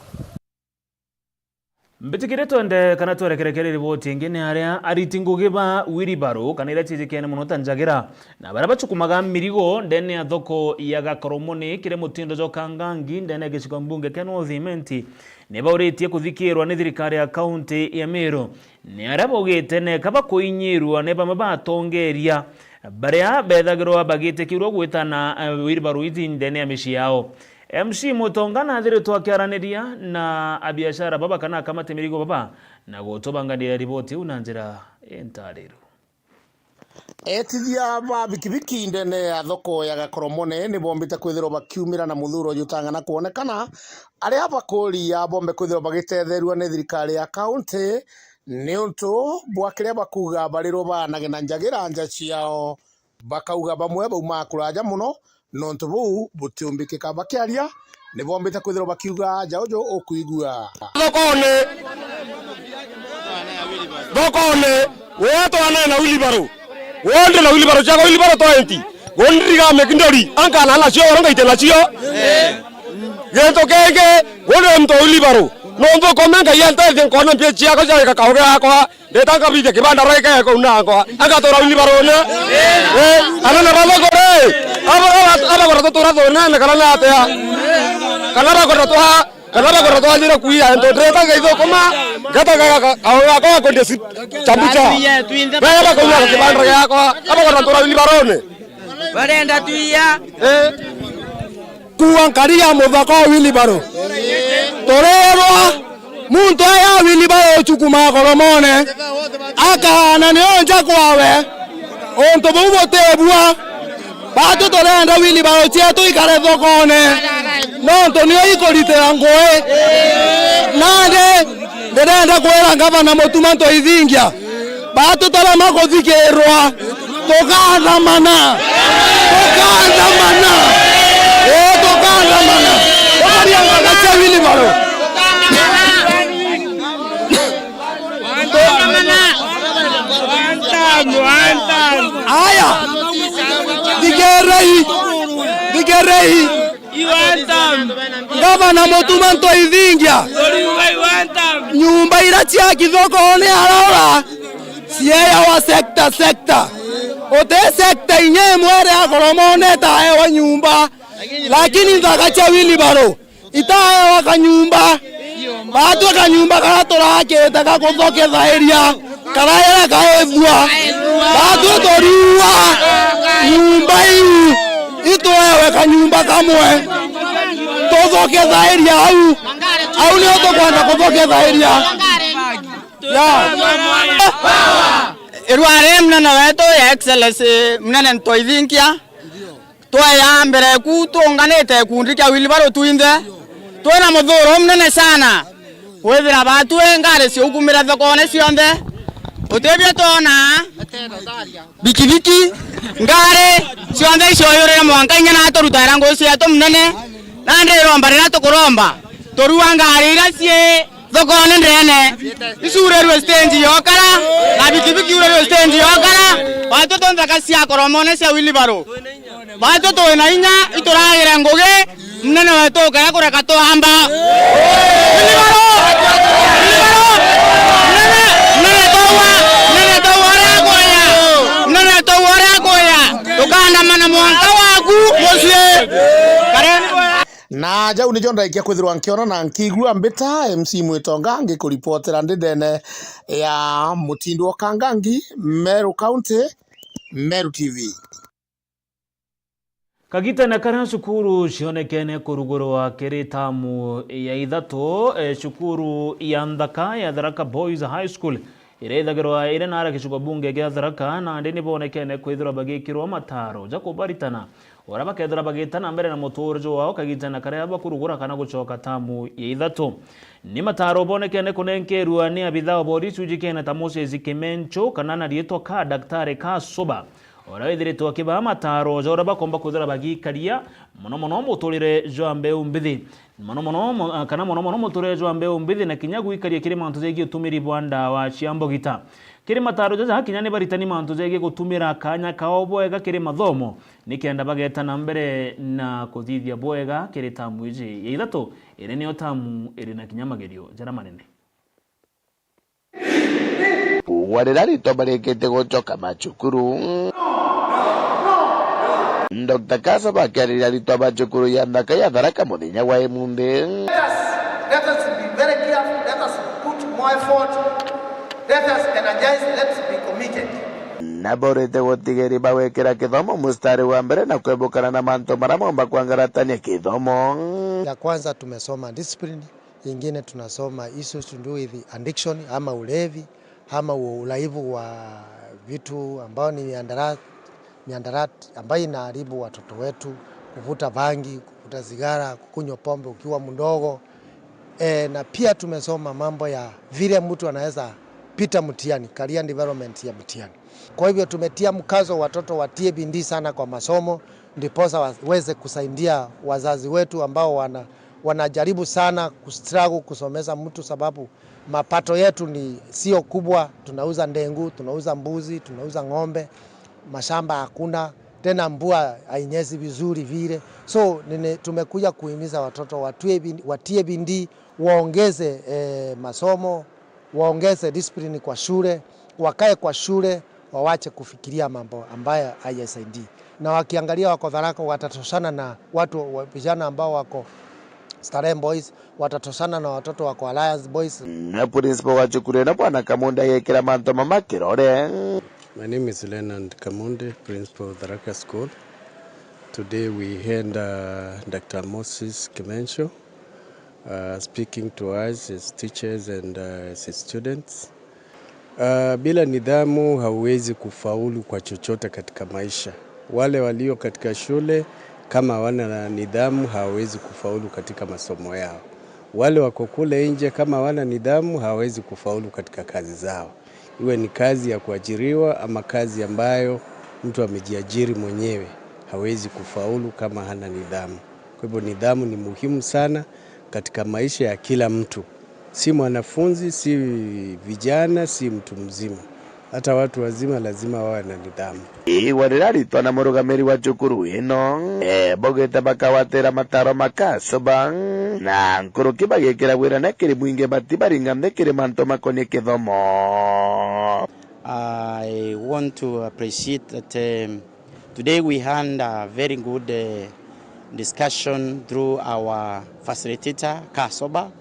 mbitikire twende kana twerekerekere riboti ingine aria aritingugi ba wheelbarrow kana ira cicikene muno tanjagira na bara bacukumaga mirigo ndene ya thoko ya Gakoromoni kire mutindo jokangangi ndene giciko mbunge Ken Thimenti ne bauritie kuthikirwa ni thirikari ya county ya Meru ne aria bogite ne kaba kuinyirwa ne bama batongeria baria bethagirwa bagite kirwo gwitana wheelbarrow ithi ndene ya mici yao. MC Mutongana thire twakiaraniria na abiashara baba kana kamate mirigo baba na gotobanganira riboti una njira entariru. Etithia ba bikibiki ndene ya thoko ya Gakoromoni ni bombite kwithirwo bakiumira na muthuro jutangana kuonekana aria bakuri ya bombe kwithirwo bagitetheriwa ni thirikari ya county ni untu bwakiria bakuga barirwo banage na njagira nja ciao bakauga bamwe bauma kuraja muno nontu buu butiumbikika bakiaria ni bombite kwithirwo bakiuga jaojo okuigua thokone weto ana na wheelbarrow wonde na wheelbarrow chako wheelbarrow 20 gondriga mekindori anka na cio oronga itela cio gento kenge wone mto wheelbarrow no ndo komenga yenta den kona pie chako ja ka hoga kwa detanga bije kibanda reka ko na kwa anga to wheelbarrow na ana na balo gore aba gore to rado na kana na atea kana gore to alira kuia ndo dreta ga ido koma gata ga kwa ko ndesi chambucha baba ko na kibanda yako aba gore to wheelbarrow ne barenda tuia kuangalia muthako wheelbarrow torero muntu aya wheelbarrow chukuma Koromone akana ni onja kwawe onto bubotebua batu torenda wheelbarrow chetu ikare thokone nonto ni ikoritera ngoe nande nderenda kwera ngavana Mutumanto ithingia batu tore magothikirwa tukandamana okaria ngagacha wheelbarrow aya digerei gavana Mutumanto ithingia nyumba ira cia kithokone arora cieya wa sekta ote sekta inye mwere ya Koromone taewa nyumba lakini ndagacha wheelbarrow itaewa kanyumba batu kanyumba kara torakete gakuthoke thairia karayera kaethua batu toriua nyumba iu itoewe kanyumba kamwe tuthoke thairia au ni tukwenda kuthoke thairia irware mnene wetu ya excellency mnene ntoithinkia twaya mbere ku tunganite kundi kia wheelbarrow twinthe twina muthuro mnene sana withira batu ngari ciukumira thokone cionthe Utebia tona bikibiki ngare cionthe icoyurira mwanka inya na turutara ngoci ato munene na ndiromba rira tukuromba turua ngari ira cie thokone ndene icurerwe stage yokara na bikibiki urerwe stage yokara watu tonthaka cia koromone cia wilibaro watu twina inya ituragira ngugi munene wetu ukaya kureka tuhamba wilibaro tukandamana mwanka waku mucie na jau ni jonda ikia kwithirwa nkiona na nkigua mbita MC Mwitonga ngikuripotera ndidene ya Mutindo Kangangi, Meru County, Meru TV. Kagitana kana cukuru cionekene kurugurwa kiri tamu ya ithatu cukuru ya Nthaka ya Tharaka Boys High School irethagirwa ire nara gicigo bunge gya Tharaka na ndi nibonekene kwithirwa bagikirwa mataro ja kubaritana ora bakethira bagitana mbere na muturjo wao kagitana karia bakurugura kana gucoka tamu ya ithatu ni mataro bonekene kunenkerwa ni abithao bodi cujikene tamose zikimencho kana na rietwa ka daktari ka soba ora withiritwo kiba mataro jora bakomba kuthira bagikaria mono muturire Joambe umbithi mono kana mono muturire Joambe umbithi na kinya guikaria kiri mantu zegi utumiri bwanda wa Chiambogita kiri mataro jaja kinya ni baritani mantu zegi gutumira kanya kao bwega kiri mathomo nikenda bagetana mbere na kuthithia bwega kiri tamu iji ya ithatu ire ni tamu iri na kinya magerio jara manene warira ritobarekete gocoka macukuru Dr. Kasa bakiarira ritwa macukuru ya Nthaka ya Tharaka muthenya wa emunde. Let us be very careful. Let us put more effort. Let us energize. Let's be committed. Naborete gutigeri bawekera kithomo mustari wa mbere na kwebukana na manto maramomba kwangaratania kithomo. Ya kwanza tumesoma discipline, ingine tunasoma issues to do with addiction ama ulevi ama ulaivu wa vitu ambao ni miandarati ambayo inaharibu watoto wetu, kuvuta bangi, kuvuta sigara, kukunywa pombe ukiwa mdogo. Na pia tumesoma mambo ya vile mtu anaweza pita mtihani, career development ya mtihani. Kwa hivyo tumetia mkazo watoto watie bidii sana kwa masomo ndiposa waweze kusaidia wazazi wetu ambao wanajaribu sana kustruggle kusomeza mtu, sababu mapato yetu ni sio kubwa. Tunauza ndengu, tunauza mbuzi, tunauza ng'ombe, mashamba hakuna tena, mbua hainyesi vizuri vile. So tumekuja kuhimiza watoto watie bidii, waongeze masomo, waongeze discipline kwa shule, wakae kwa shule, wawache kufikiria mambo ambayo hayasaidii. Na wakiangalia wako Tharaka watatoshana na watu vijana ambao wako Starem Boys, watatoshana na watoto wako Alliance Boys. Na principal wa chukuru na Bwana Kamunde yekira manto mama kirore. My name is Leonard Kamunde, principal of Tharaka School. Today we had Dr. Moses Kimensho speaking to us as teachers and as students. Bila nidhamu hauwezi kufaulu kwa chochote katika maisha. Wale walio katika shule kama hawana nidhamu hawawezi kufaulu katika masomo yao. Wale wako kule nje kama hawana nidhamu hawawezi kufaulu katika kazi zao. Iwe ni kazi ya kuajiriwa ama kazi ambayo mtu amejiajiri mwenyewe, hawezi kufaulu kama hana nidhamu. Kwa hivyo nidhamu ni muhimu sana katika maisha ya kila mtu. Si mwanafunzi, si vijana, si mtu mzima. Hata watu wazima lazima wawe na nidhamu. Warira ritwa na murugamiri wa cukuru ino bogete bakawatera mataro makasoba na nkuruki bagekera wira na kiri mwinge batibaringa mekere manto makoni kithomo. I want to appreciate that today we had a very good discussion through our facilitator Kasoba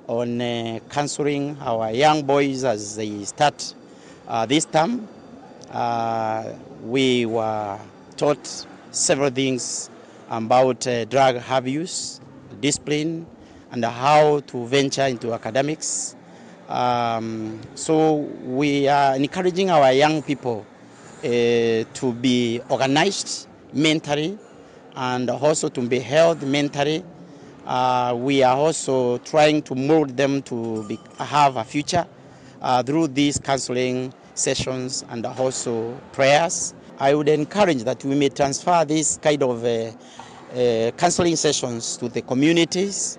on counseling our young boys as they start this term. We were taught several things about drug abuse, discipline, and how to venture into academics. So we are encouraging our young people to be organized mentally and also to be held mentally. We are also trying to mold them to have a future through this counseling sessions and also prayers. I would encourage that we may transfer this kind of counseling sessions to the communities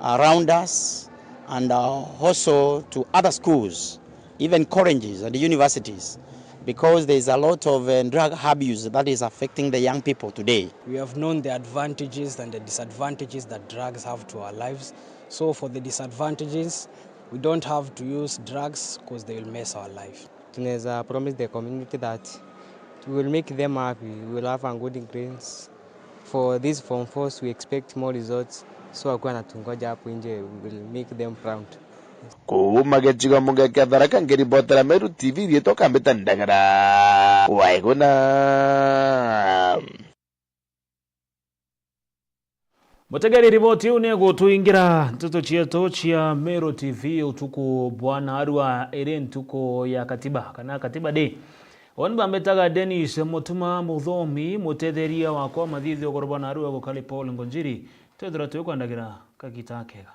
around us and also to other schools, even colleges and universities, because there is a lot of drug abuse that is affecting the young people today. We have known the advantages and the disadvantages that drugs have to our lives. So for the disadvantages, we don't have to use drugs because they will mess our life. Tunaweza promise the community that we will make them happy, we will have a good grades. For this Form 4, we expect more results, so wakuwa natungoja hapo nje, we will make them proud. Kuuma gĩcigo mũnge kĩa Tharaka ngĩribotera Meru TV rĩtwa Mbita Ndang'ara Waigũna. Mutegeri riboti une gutuingira ntuto chieto chia Meru TV utuku bwana arwa ere ntuko ya katiba kana katiba day. Wanba mbetaga Dennis Mutuma Muthomi mutetheria wakwa mathithi ogorobana arwa gukali Paul Ngonjiri twethira twikwandagira kakita kega.